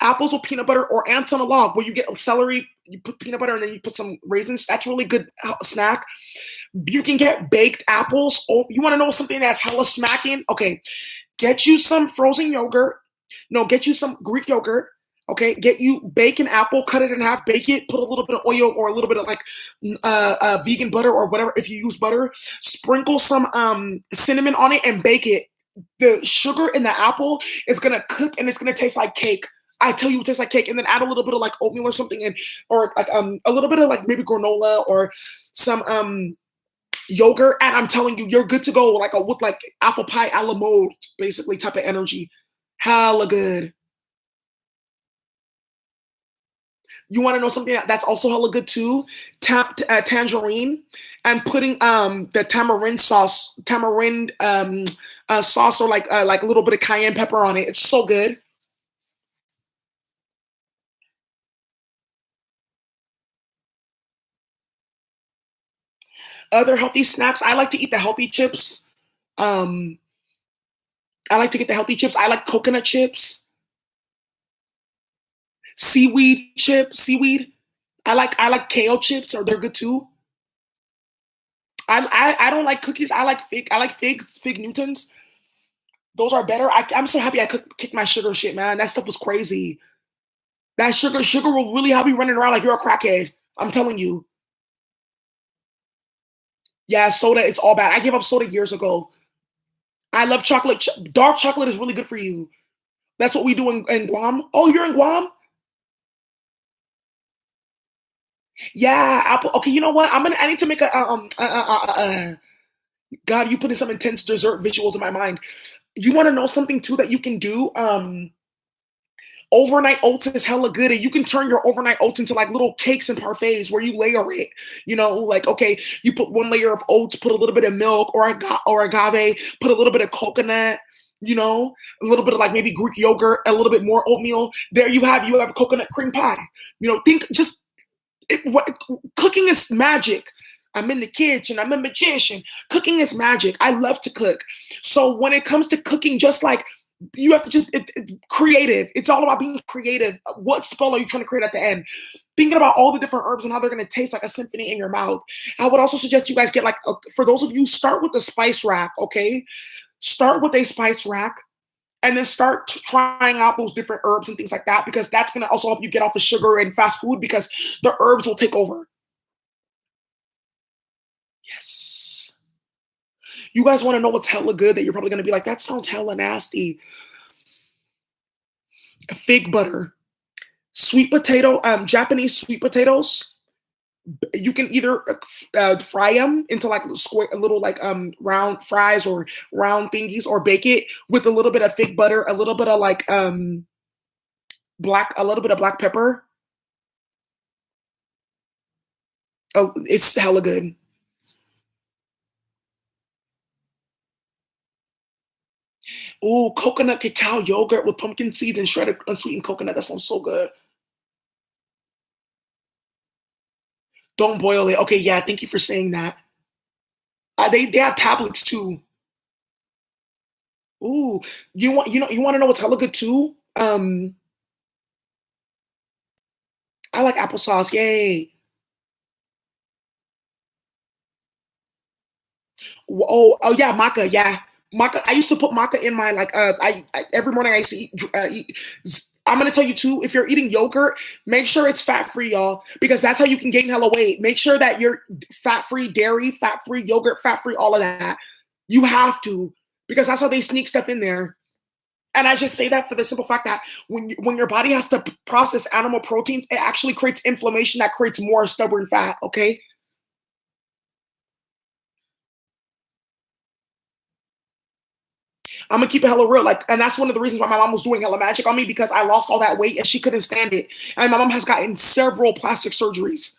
Apples with peanut butter or ants on a log where you get celery, you put peanut butter and then you put some raisins. That's a really good snack. You can get baked apples. Oh, you want to know something that's hella smacking? Okay, get you some frozen yogurt. No, get you some Greek yogurt. Okay, get you bake an apple, cut it in half, bake it, put a little bit of oil or a little bit of like vegan butter or whatever if you use butter. Sprinkle some cinnamon on it and bake it. The sugar in the apple is gonna cook and it's gonna taste like cake. I tell you, it tastes like cake, and then add a little bit of like oatmeal or something, and or like a little bit of like maybe granola or some yogurt, and I'm telling you, you're good to go. Like a with like apple pie a la mode, basically type of energy. Hella good. You want to know something that's also hella good too? Tangerine, and putting the tamarind sauce, or like a little bit of cayenne pepper on it. It's so good. Other healthy snacks, I like to eat the healthy chips. Um, I like to get the healthy chips. I like coconut chips, seaweed. I like kale chips, or they're good too. I don't like cookies. I like fig Newtons. Those are better. I'm so happy I kicked my sugar shit, man. That stuff was crazy. That sugar will really have you running around like you're a crackhead. I'm telling you. Yeah, soda is all bad. I gave up soda years ago. I love chocolate. Dark chocolate is really good for you. That's what we do in Guam. Oh, you're in Guam? Yeah, Apple. Okay, you know what? I need to make a God, you putting some intense dessert visuals in my mind. You want to know something too that you can do? Overnight oats is hella good, and you can turn your overnight oats into like little cakes and parfaits where you layer it. Like okay, you put one layer of oats, put a little bit of milk or agave, put a little bit of coconut. A little bit of like maybe Greek yogurt, a little bit more oatmeal. There you have coconut cream pie. Think just what cooking is magic. I'm in the kitchen. I'm a magician. Cooking is magic. I love to cook. So when it comes to cooking, just like you have to just creative. It's all about being creative. What spell are you trying to create at the end? Thinking about all the different herbs and how they're going to taste like a symphony in your mouth. I would also suggest you guys get like for those of you, start with the spice rack. Okay, start with a spice rack and then start trying out those different herbs and things like that, because that's going to also help you get off the sugar and fast food, because the herbs will take over. Yes. You guys want to know what's hella good that you're probably going to be like, that sounds hella nasty? Fig butter, sweet potato, Japanese sweet potatoes. You can either fry them into like square, little like round fries or round thingies, or bake it with a little bit of fig butter, a little bit of like a little bit of black pepper. Oh, it's hella good. Oh, coconut cacao yogurt with pumpkin seeds and shredded unsweetened coconut. That sounds so good. Don't boil it. Okay, yeah, thank you for saying that. They have tablets too. Ooh, you want to know what's hella good too? I like applesauce. Yay. Oh yeah, maca. Yeah, maca. I used to put maca in my like. I every morning I used to eat. I'm gonna tell you too. If you're eating yogurt, make sure it's fat free, y'all, because that's how you can gain hella weight. Make sure that you're fat free dairy, fat free yogurt, fat free all of that. You have to, because that's how they sneak stuff in there. And I just say that for the simple fact that when your body has to process animal proteins, it actually creates inflammation that creates more stubborn fat. Okay, I'm gonna keep it hella real. Like, and that's one of the reasons why my mom was doing hella magic on me, because I lost all that weight and she couldn't stand it. And my mom has gotten several plastic surgeries.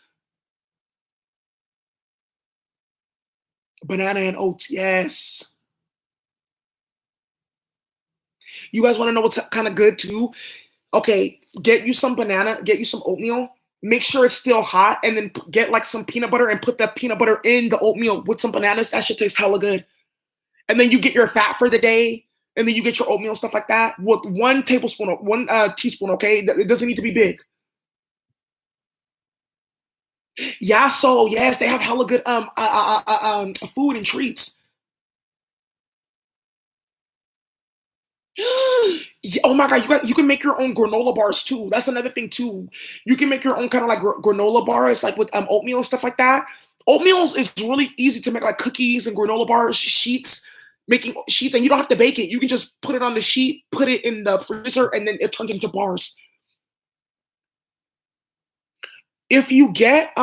Banana and oats, yes. You guys want to know what's kind of good too? Okay, get you some banana, get you some oatmeal. Make sure it's still hot, and then get like some peanut butter and put the peanut butter in the oatmeal with some bananas. That shit tastes hella good. And then you get your fat for the day, and then you get your oatmeal, stuff like that, with 1 tablespoon, or 1 teaspoon. Okay, it doesn't need to be big. Yeah, so yes, they have hella good food and treats. Yeah, oh my god, you can make your own granola bars too. That's another thing too. You can make your own kind of like granola bars, like with oatmeal and stuff like that. Oatmeal is really easy to make, like cookies and granola bars sheets. Making sheets, and you don't have to bake it. You can just put it on the sheet, put it in the freezer, and then it turns into bars. If you get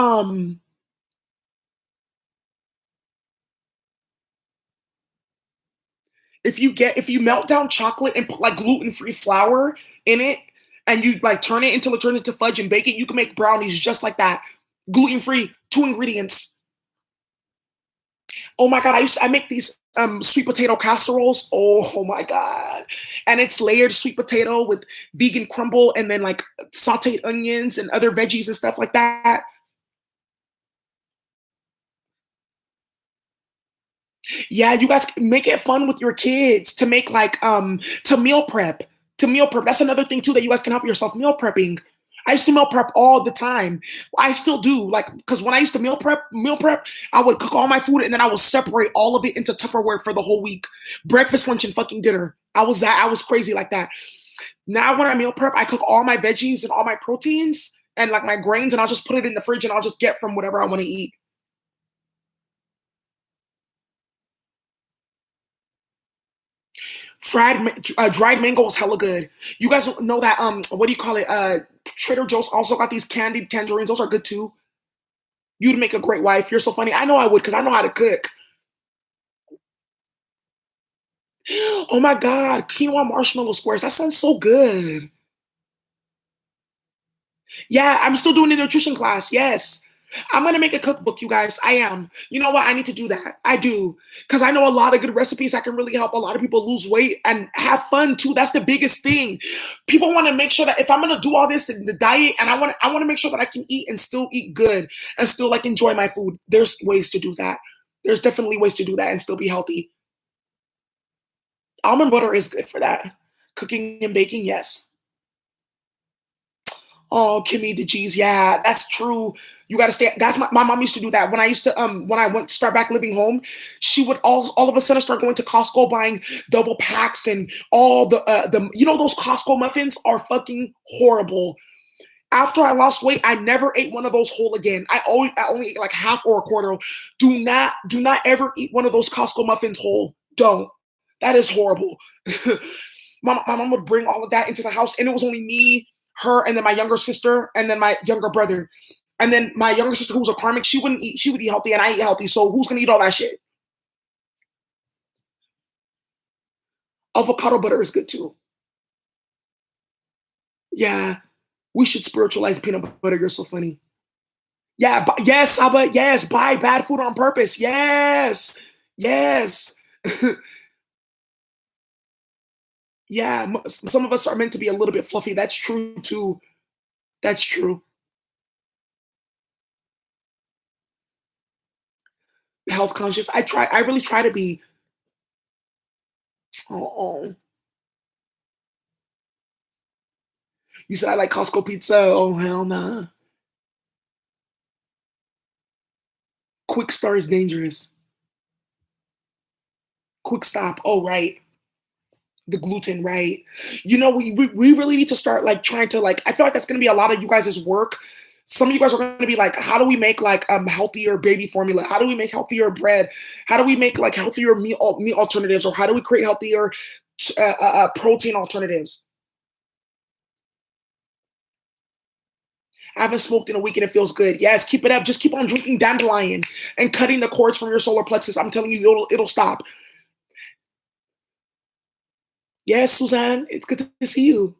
if you melt down chocolate and put like gluten-free flour in it, and you like turn it until it turns into fudge and bake it, you can make brownies just like that. Gluten-free, 2 ingredients. Oh my god, I make these sweet potato casseroles. Oh my god. And it's layered sweet potato with vegan crumble, and then like sauteed onions and other veggies and stuff like that. Yeah, you guys make it fun with your kids to make like to meal prep. To meal prep. That's another thing too that you guys can help yourself meal prepping. I used to meal prep all the time. I still do. Like, because when I used to meal prep, I would cook all my food and then I would separate all of it into Tupperware for the whole week. Breakfast, lunch, and fucking dinner. I was crazy like that. Now when I meal prep, I cook all my veggies and all my proteins and like my grains, and I'll just put it in the fridge and I'll just get from whatever I want to eat. Dried mango is hella good. You guys know that what do you call it? Trader Joe's also got these candied tangerines. Those are good too. You'd make a great wife. You're so funny. I know I would, because I know how to cook. Oh my god, quinoa marshmallow squares. That sounds so good. Yeah, I'm still doing the nutrition class. Yes. I'm gonna make a cookbook, you guys. I am. You know what? I need to do that. I do. Because I know a lot of good recipes that can really help a lot of people lose weight and have fun too. That's the biggest thing. People want to make sure that if I'm gonna do all this, the diet, and I want to make sure that I can eat and still eat good and still like enjoy my food. There's ways to do that. There's definitely ways to do that and still be healthy. Almond butter is good for that. Cooking and baking, yes. Oh, Kimmy the G's. Yeah, that's true. You gotta stay. That's my mom used to do that when I used to when I went to start back living home. She would all of a sudden start going to Costco buying double packs and all the those Costco muffins are fucking horrible. After I lost weight, I never ate one of those whole again. I only ate like half or a quarter. Do not ever eat one of those Costco muffins whole. Don't. That is horrible. My mom would bring all of that into the house, and it was only me, her, and then my younger sister, and then my younger brother. And then my younger sister, who was a karmic, she wouldn't eat. She would eat healthy, and I eat healthy. So who's gonna eat all that shit? Avocado butter is good too. Yeah, we should spiritualize peanut butter. You're so funny. Yeah, yes, Saba. Yes, buy bad food on purpose. Yes, yes. Yeah, some of us are meant to be a little bit fluffy. That's true too. That's true. Health conscious. I try. I really try to be. Oh, you said I like Costco pizza. Oh hell nah. Quick start is dangerous. Quick stop. Oh, right. The gluten, right? We really need to start like trying to like. I feel like that's gonna be a lot of you guys' work. Some of you guys are gonna be like, how do we make like healthier baby formula? How do we make healthier bread? How do we make like healthier meat alternatives? Or how do we create healthier protein alternatives? I haven't smoked in a week and it feels good. Yes, keep it up. Just keep on drinking dandelion and cutting the cords from your solar plexus. I'm telling you, it'll stop. Yes, Suzanne, it's good to see you.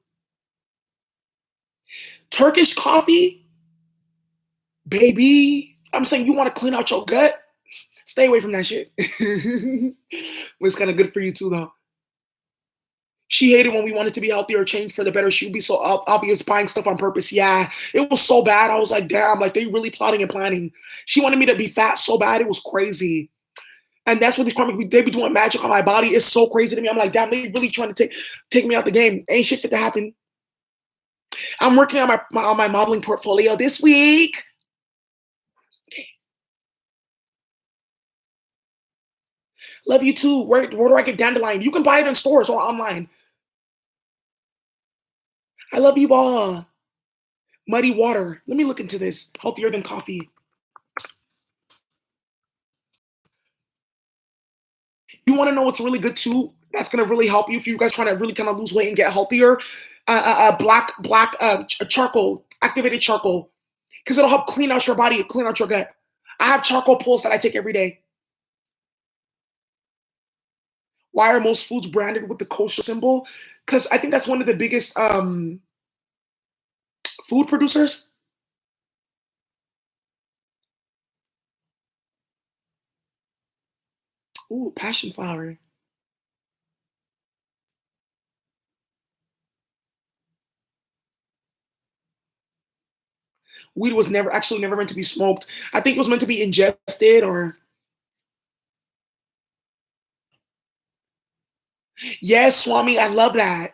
Turkish coffee, baby. I'm saying you want to clean out your gut. Stay away from that shit. It's kind of good for you too, though. She hated when we wanted to be healthier or change for the better. She'd be so obvious buying stuff on purpose. Yeah, it was so bad. I was like, damn, like they really plotting and planning. She wanted me to be fat so bad. It was crazy. And that's what these karmic, they be doing magic on my body. It's so crazy to me. I'm like, damn, they really trying to take me out the game. Ain't shit fit to happen. I'm working on my modeling portfolio this week. Love you too. Where do I get dandelion? You can buy it in stores or online. I love you all. Muddy water. Let me look into this. Healthier than coffee. You want to know what's really good too? That's gonna really help you if you guys trying to really kind of lose weight and get healthier. Black charcoal, activated charcoal, because it'll help clean out your body, clean out your gut. I have charcoal pulls that I take every day. Why are most foods branded with the kosher symbol? Because I think that's one of the biggest food producers. Ooh, passion flower. Weed was never meant to be smoked. I think it was meant to be ingested or yes, Swami, I love that.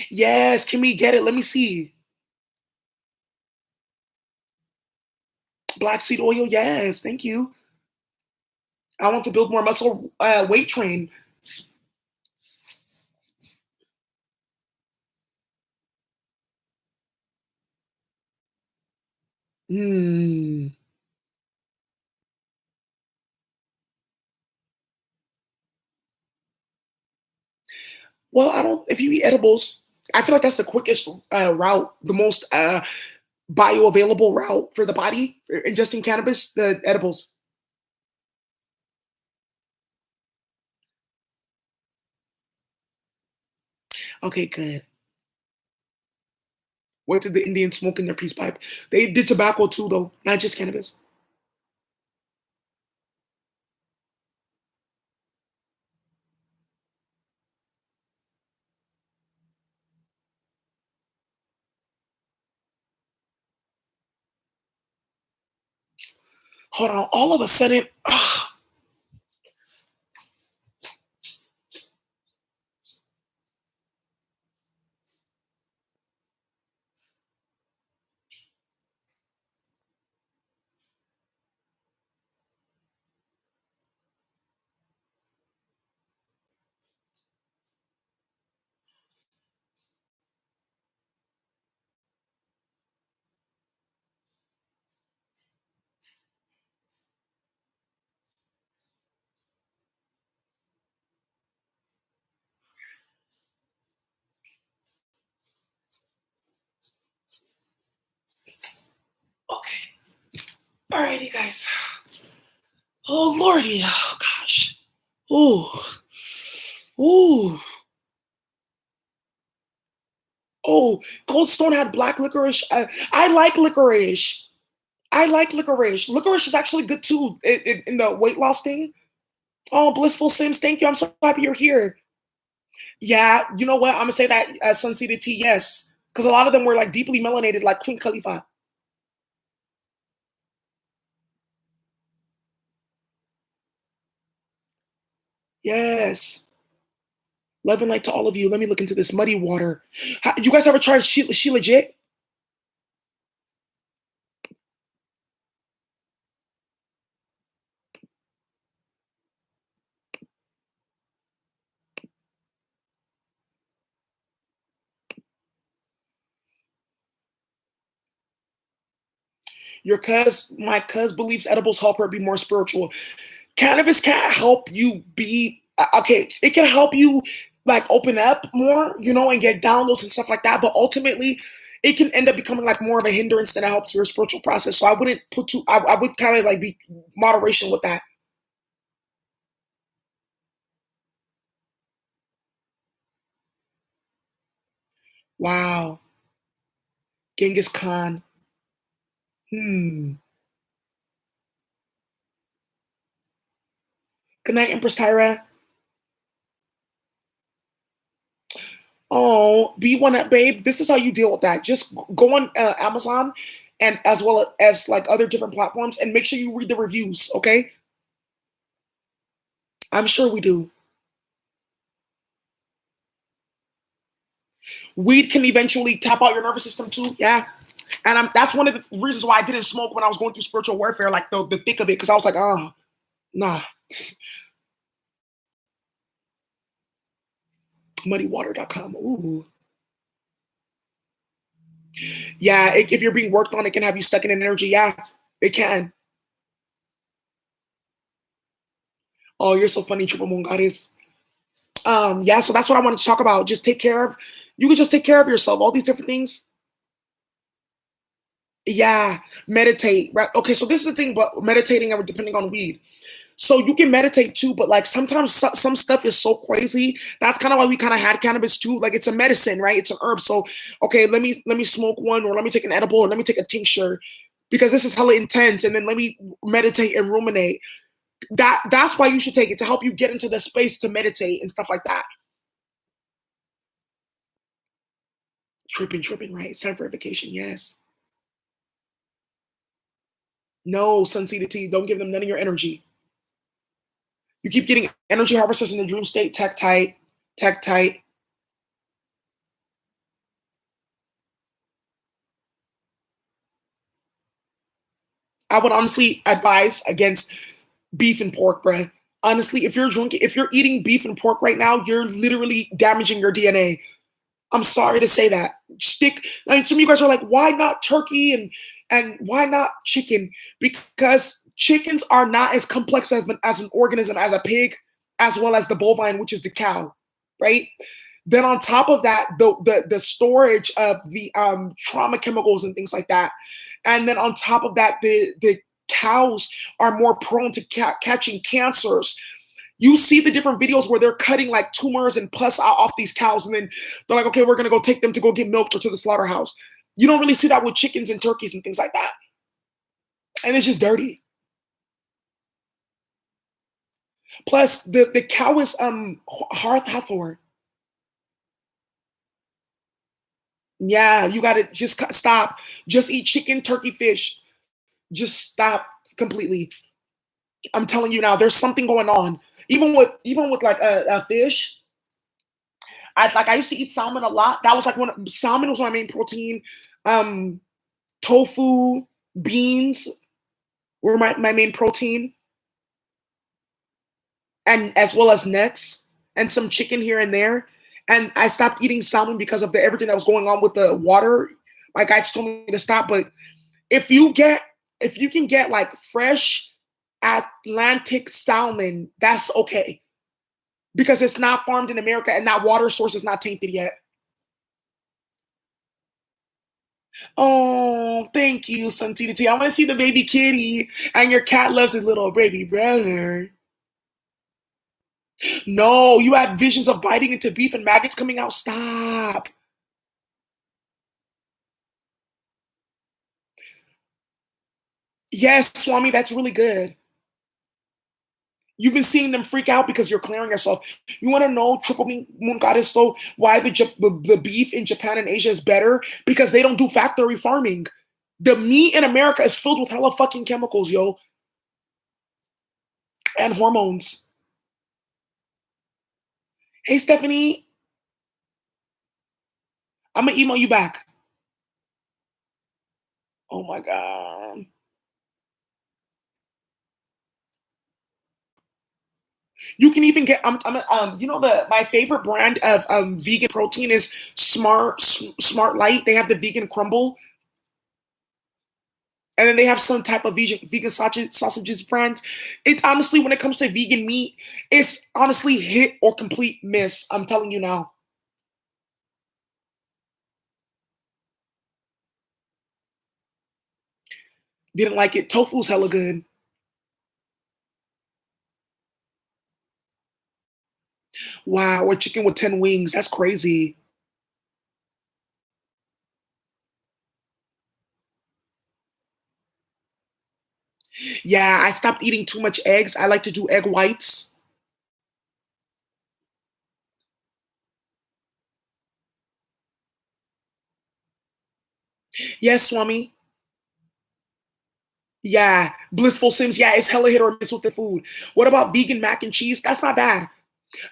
Yes, can we get it? Let me see. Black seed oil, yes, thank you. I want to build more muscle, weight train. Hmm. Well, I don't. If you eat edibles, I feel like that's the quickest route, the most bioavailable route for the body for ingesting cannabis. The edibles. Okay, good. What did the Indians smoke in their peace pipe? They did tobacco too, though, not just cannabis. Hold on. All of a sudden, okay. Alrighty, guys. Oh lordy. Oh gosh. Ooh. Ooh. Oh, Cold Stone had black licorice. I like licorice. I like licorice. Licorice is actually good too in the weight loss thing. Oh, Blissful Sims, thank you. I'm so happy you're here. Yeah, you know what? I'm gonna say that Sunseeded tea, yes, because a lot of them were like deeply melanated, like Queen Khalifa. Yes, love and light to all of you. Let me look into this muddy water. You guys ever tried she legit? My cuz believes edibles help her be more spiritual. Cannabis can't help you be okay. It can help you like open up more, and get downloads and stuff like that. But ultimately, it can end up becoming like more of a hindrance than it helps your spiritual process. So I wouldn't put too. I would kind of like be moderation with that. Wow, Genghis Khan. Hmm. Good night, Empress Tyra. Oh, B1 up, babe. This is how you deal with that. Just go on Amazon and as well as like other different platforms and make sure you read the reviews, okay? I'm sure we do. Weed can eventually tap out your nervous system too. Yeah. And that's one of the reasons why I didn't smoke when I was going through spiritual warfare, like the thick of it, because I was like, oh, nah, muddywater.com. Ooh. Yeah, if you're being worked on, it can have you stuck in an energy. Yeah, it can. Oh, you're so funny, Triple Moon Goddess. Yeah, so that's what I wanted to talk about. Just take care of, you can just take care of yourself, all these different things. Yeah, meditate. Right. Okay, so this is the thing, but meditating and depending on weed. So you can meditate too, but like sometimes some stuff is so crazy. That's kind of why we kind of had cannabis too. Like it's a medicine, right? It's an herb. So okay, let me smoke one, or let me take an edible, or let me take a tincture, because this is hella intense, and then let me meditate and ruminate. That's why you should take it, to help you get into the space to meditate and stuff like that. Tripping, right? It's time for a vacation. Yes. No, sunseed tea. Don't give them none of your energy. You keep getting energy harvesters in the dream state. Tech tight, tech tight. I would honestly advise against beef and pork, bruh. Honestly, if you're eating beef and pork right now, you're literally damaging your DNA. I'm sorry to say that. I mean, some of you guys are like, why not turkey and why not chicken? Because chickens are not as complex as an organism as a pig, as well as the bovine, which is the cow, right? Then on top of that, the storage of the trauma chemicals and things like that, and then on top of that, the cows are more prone to catching cancers. You see the different videos where they're cutting like tumors and pus off these cows, and then they're like, okay, we're gonna go take them to go get milked or to the slaughterhouse. You don't really see that with chickens and turkeys and things like that, and it's just dirty. Plus, the cow is Hearth Hathor. Yeah, you gotta just stop. Just eat chicken, turkey, fish. Just stop completely. I'm telling you now, there's something going on. Even with like a fish, I used to eat salmon a lot. That was like salmon was my main protein. Um, Tofu, beans were my main protein, and as well as nuts and some chicken here and there. And I stopped eating salmon because of the everything that was going on with the water. My guides told me to stop. But if you get if you can get like fresh Atlantic salmon, that's okay, because it's not farmed in America and that water source is not tainted yet. Oh, thank you, Suntita T. I want to see the baby kitty, and your cat loves his little baby brother. No, you had visions of biting into beef and maggots coming out. Stop. Yes, Swami, that's really good. You've been seeing them freak out because you're clearing yourself. You want to know, Triple Moon Goddess, though, why the beef in Japan and Asia is better? Because they don't do factory farming. The meat in America is filled with hella fucking chemicals, yo, and hormones. Hey, Stephanie, I'm gonna email you back. Oh my god. You can even get the my favorite brand of vegan protein is Smart Light. They have the vegan crumble. And then they have some type of vegan sausages brands. It's honestly, when it comes to vegan meat, it's honestly hit or complete miss. I'm telling you now. Didn't like it. Tofu's hella good. Wow, or chicken with 10 wings. That's crazy. Yeah, I stopped eating too much eggs. I like to do egg whites. Yes, Swami. Yeah, Blissful Sims. Yeah, it's hella hit or miss with the food. What about vegan mac and cheese? That's not bad.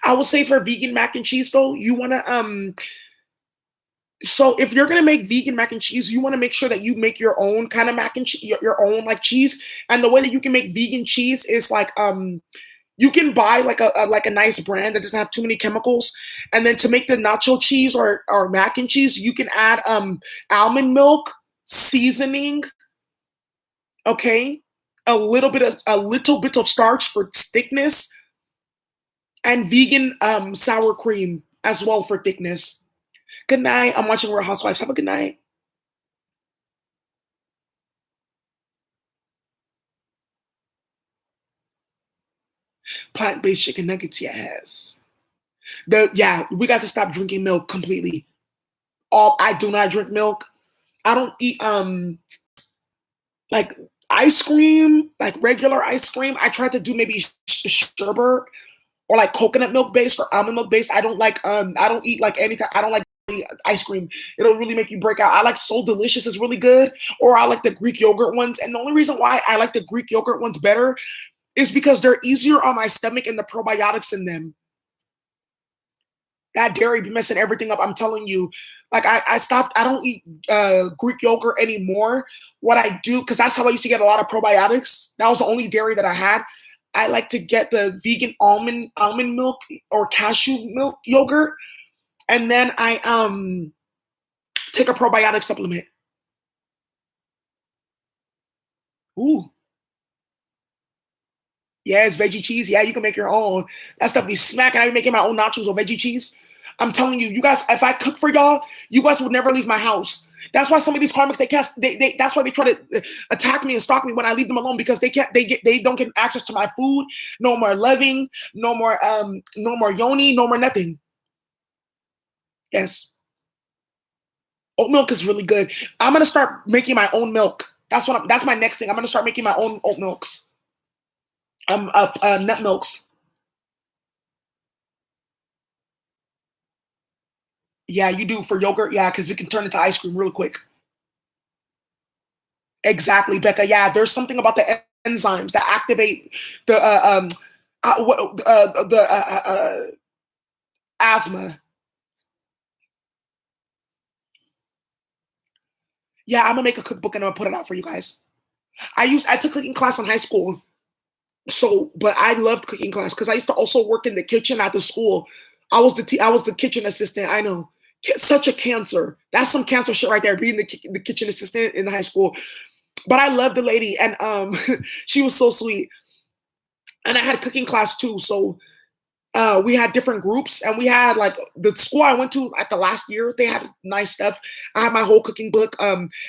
I would say for vegan mac and cheese though, you wanna so if you're gonna make vegan mac and cheese, you want to make sure that you make your own kind of mac and cheese, your own like cheese. And the way that you can make vegan cheese is like you can buy like a nice brand that doesn't have too many chemicals, and then to make the nacho cheese or mac and cheese, you can add almond milk, seasoning, okay, a little bit of starch for thickness, and vegan sour cream as well for thickness. Good night. I'm watching Real Housewives. Have a good night. Plant-based chicken nuggets, yes. Yeah, we got to stop drinking milk completely. All I do not drink milk. I don't eat like ice cream, like regular ice cream. I tried to do maybe sherbet or like coconut milk based or almond milk based. I don't eat like any type. I don't like ice cream. It'll really make you break out. I like So Delicious is really good, or I like the Greek yogurt ones. And the only reason why I like the Greek yogurt ones better is because they're easier on my stomach and the probiotics in them. That dairy be messing everything up. I'm telling you. Like I stopped. I don't eat Greek yogurt anymore. What I do, because that's how I used to get a lot of probiotics. That was the only dairy that I had. I like to get the vegan almond milk or cashew milk yogurt, and then I take a probiotic supplement. Ooh, yes, veggie cheese. Yeah, you can make your own. That stuff be smacking. I be making my own nachos with veggie cheese. I'm telling you, you guys, if I cook for y'all, you guys would never leave my house. That's why some of these karmics they cast they that's why they try to attack me and stalk me when I leave them alone, because they don't get access to my food, no more loving, no more yoni, no more nothing. Yes. Oat milk is really good. I'm gonna start making my own milk. That's my next thing. I'm gonna start making my own oat milks. Nut milks. Yeah, you do for yogurt. Yeah, because it can turn into ice cream real quick. Exactly, Becca. Yeah, there's something about the enzymes that activate the asthma. Yeah, I'm gonna make a cookbook and I'm gonna put it out for you guys. I took cooking class in high school, so but I loved cooking class because I used to also work in the kitchen at the school. I was the kitchen assistant. I know, such a cancer. That's some cancer shit right there. Being the kitchen assistant in the high school, but I loved the lady, and she was so sweet. And I had cooking class too, so we had different groups, and we had like the school I went to at the last year. They had nice stuff. I had my whole cooking book,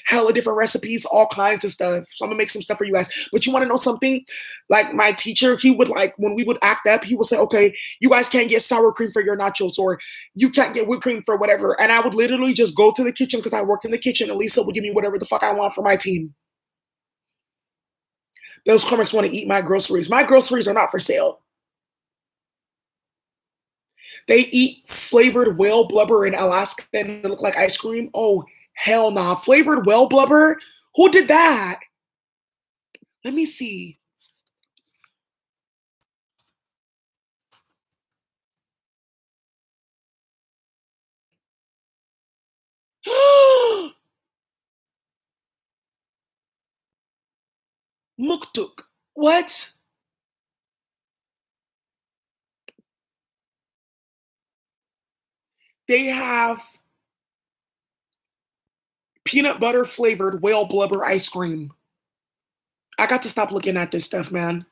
hella different recipes, all kinds of stuff. So I'm gonna make some stuff for you guys. But you want to know something? Like my teacher, he would like when we would act up, he would say, "Okay, you guys can't get sour cream for your nachos, or you can't get whipped cream for whatever." And I would literally just go to the kitchen because I worked in the kitchen, and Lisa would give me whatever the fuck I want for my team. Those comics want to eat my groceries. My groceries are not for sale. They eat flavored whale blubber in Alaska and it look like ice cream. Oh, hell nah. Flavored whale blubber? Who did that? Let me see. Muktuk. What? They have peanut butter flavored whale blubber ice cream. I got to stop looking at this stuff, man.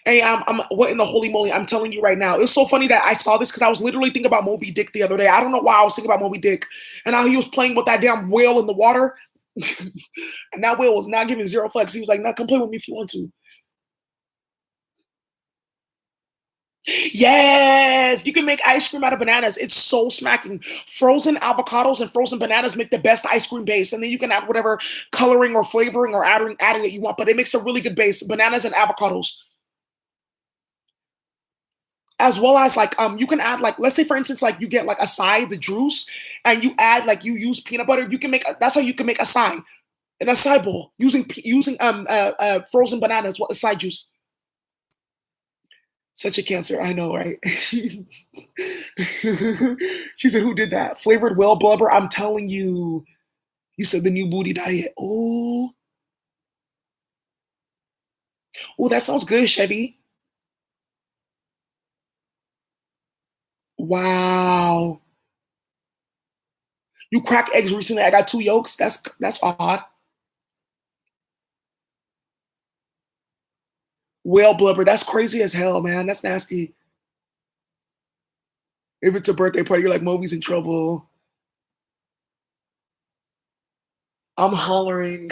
Hey, I'm what in the holy moly? I'm telling you right now. It's so funny that I saw this because I was literally thinking about Moby Dick the other day. I don't know why I was thinking about Moby Dick and how he was playing with that damn whale in the water, and that whale was not giving zero fucks. He was like, "No, come play with me if you want to." Yes, you can make ice cream out of bananas. It's so smacking. Frozen avocados and frozen bananas make the best ice cream base, and then you can add whatever coloring or flavoring or adding that you want. But it makes a really good base. Bananas and avocados, as well as like you can add like, let's say for instance, like you get like acai, the juice, and you add like you use peanut butter. You can make that's how you can make acai, an acai bowl using frozen bananas, what acai juice. Such a cancer, I know, right? She said, "Who did that? Flavored whale blubber." I'm telling you. You said the new booty diet. Oh, oh, that sounds good, Chevy. Wow. You cracked eggs recently. I got two yolks. That's odd. Whale blubber. That's crazy as hell, man. That's nasty. If it's a birthday party, you're like, Moby's in trouble. I'm hollering.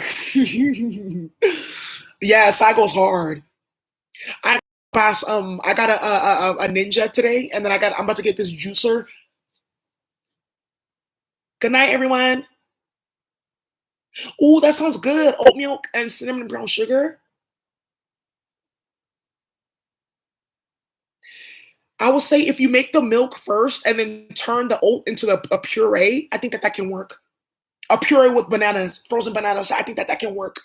Yeah, Saigo's hard. I I got a ninja today, and then I'm about to get this juicer. Good night, everyone. Oh, that sounds good. Oat milk and cinnamon brown sugar. I will say if you make the milk first and then turn the oat into a puree, I think that can work. A puree with bananas, frozen bananas. I think that can work.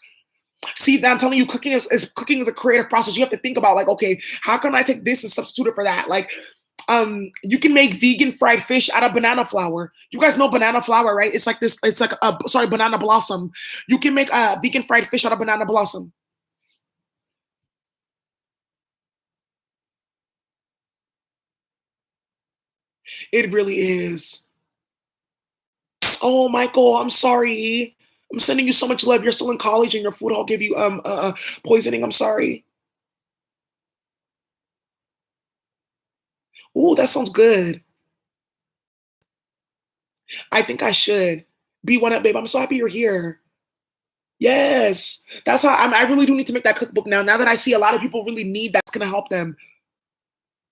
See, I'm telling you, cooking is a creative process. You have to think about like, okay, how can I take this and substitute it for that? Like, you can make vegan fried fish out of banana flour. You guys know banana flour, right? It's like this. It's like sorry, banana blossom. You can make a vegan fried fish out of banana blossom. It really is. Oh, Michael, I'm sorry. I'm sending you so much love. You're still in college, and your food all give you poisoning. I'm sorry. Oh, that sounds good. I think I should. Be one up, babe. I'm so happy you're here. Yes, that's how I really do need to make that cookbook now. Now that I see a lot of people really need that's gonna help them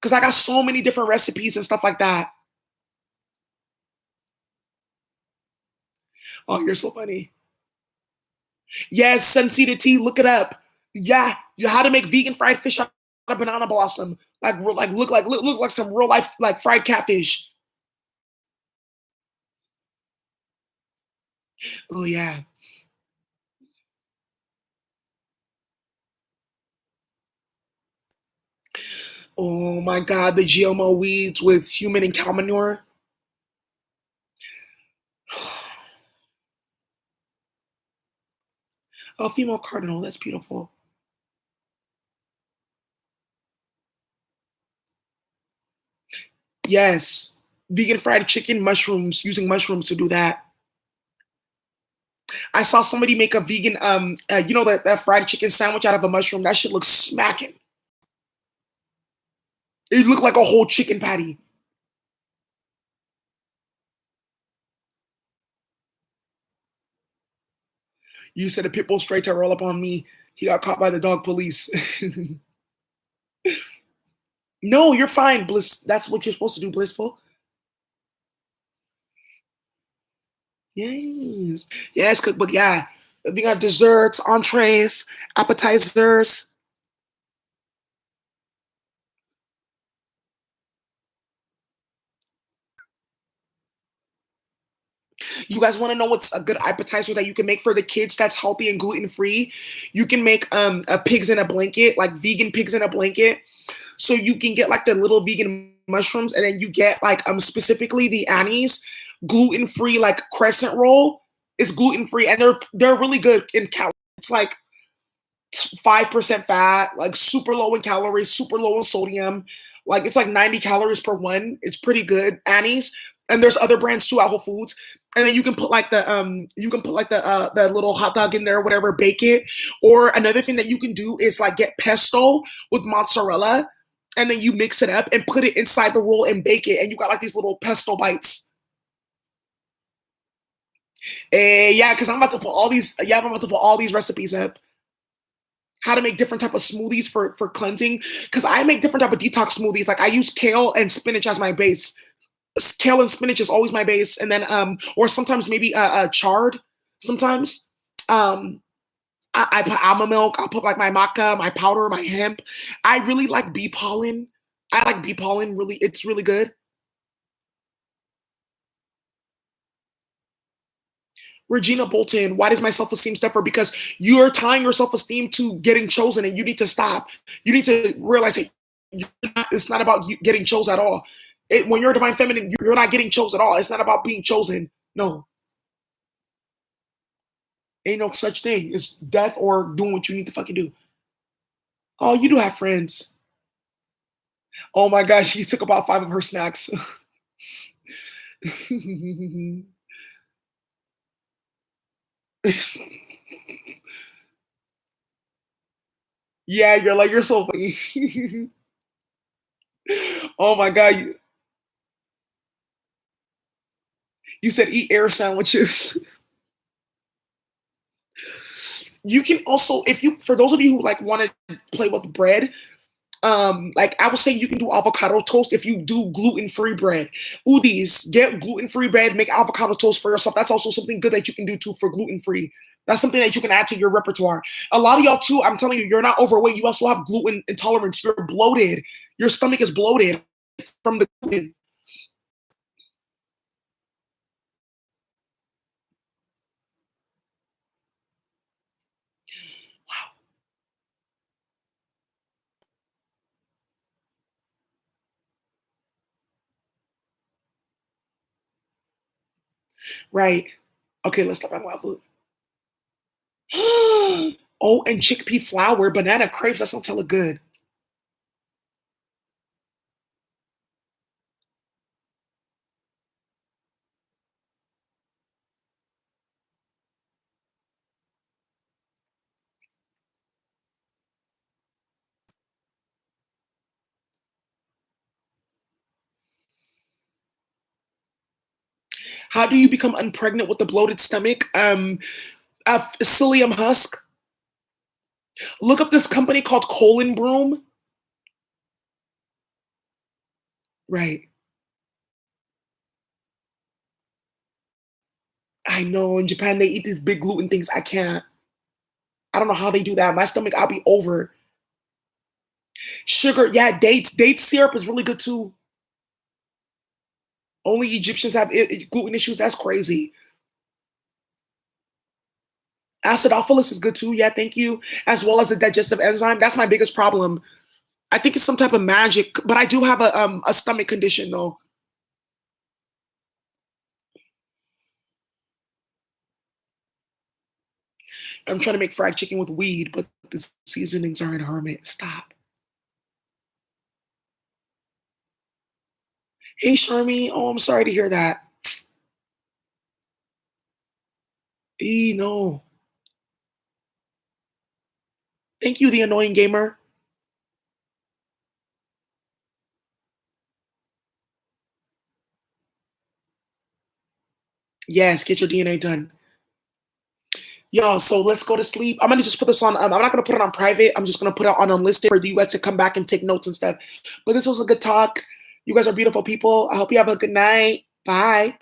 because I got so many different recipes and stuff like that. Oh, you're so funny. Yes, Sunseed Tea. Look it up. Yeah, you how to make vegan fried fish out of banana blossom. Look like some real life like fried catfish. Oh yeah. Oh my God, the GMO weeds with human and cow manure. Oh, female cardinal. That's beautiful. Yes, vegan fried chicken, mushrooms. Using mushrooms to do that. I saw somebody make a vegan, that fried chicken sandwich out of a mushroom. That shit looks smacking. It looked like a whole chicken patty. You said a pit bull straight to roll up on me. He got caught by the dog police. No, you're fine, Bliss. That's what you're supposed to do, Blissful. Yes. Yes, cookbook. Yeah. We got desserts, entrees, appetizers. You guys want to know what's a good appetizer that you can make for the kids that's healthy and gluten free? You can make a pigs in a blanket, like vegan pigs in a blanket. So you can get like the little vegan mushrooms, and then you get like specifically the Annie's gluten free like crescent roll. It's gluten free, and they're really good in calories. It's like 5% fat, like super low in calories, super low in sodium. Like it's like 90 calories per one. It's pretty good. Annie's. And there's other brands too at Whole Foods. And then you can put like the little hot dog in there or whatever, bake it. Or another thing that you can do is like get pesto with mozzarella, and then you mix it up and put it inside the roll and bake it, and you got like these little pesto bites. Yeah, because I'm about to put all these recipes up. How to make different type of smoothies for cleansing. Because I make different type of detox smoothies. Like I use kale and spinach as my base. Kale and spinach is always my base, and then or sometimes maybe chard. Sometimes um, I put almond milk. I'll put like my maca, my powder, my hemp. I really like bee pollen. I like bee pollen. Really, it's really good. Regina Bolton, why does my self esteem suffer? Because you're tying your self esteem to getting chosen, and you need to stop. You need to realize that it's not about you getting chosen at all. When you're a divine feminine, you're not getting chosen at all. It's not about being chosen. No, ain't no such thing. It's death or doing what you need to fucking do. Oh, you do have friends. Oh my gosh, she took about 5 of her snacks. Yeah, you're so funny. Oh my god, you said eat air sandwiches. You can also, if you, for those of you who like want to play with bread, like I would say you can do avocado toast if you do gluten-free bread. Udis, get gluten-free bread, make avocado toast for yourself. That's also something good that you can do too for gluten-free. That's something that you can add to your repertoire. A lot of y'all too, I'm telling you, you're not overweight. You also have gluten intolerance. You're bloated. Your stomach is bloated from the gluten. Right. Okay, let's talk about wild food. Oh, and chickpea flour, banana crepes. That sounds hella good. How do you become unpregnant with a bloated stomach? Psyllium husk. Look up this company called Colon Broom. Right. I know in Japan they eat these big gluten things. I can't. I don't know how they do that. My stomach, I'll be over. Sugar, yeah, dates. Date syrup is really good too. Only Egyptians have gluten issues. That's crazy. Acidophilus is good too. Yeah, thank you. As well as a digestive enzyme. That's my biggest problem. I think it's some type of magic, but I do have a stomach condition though. I'm trying to make fried chicken with weed, but the seasonings are in hermit. Stop. Hey, Charmy. Oh, I'm sorry to hear that. No. Thank you, the annoying gamer. Yes, get your DNA done. Y'all, so let's go to sleep. I'm gonna just put this on. I'm not gonna put it on private. I'm just gonna put it on unlisted for you guys to come back and take notes and stuff. But this was a good talk. You guys are beautiful people. I hope you have a good night. Bye.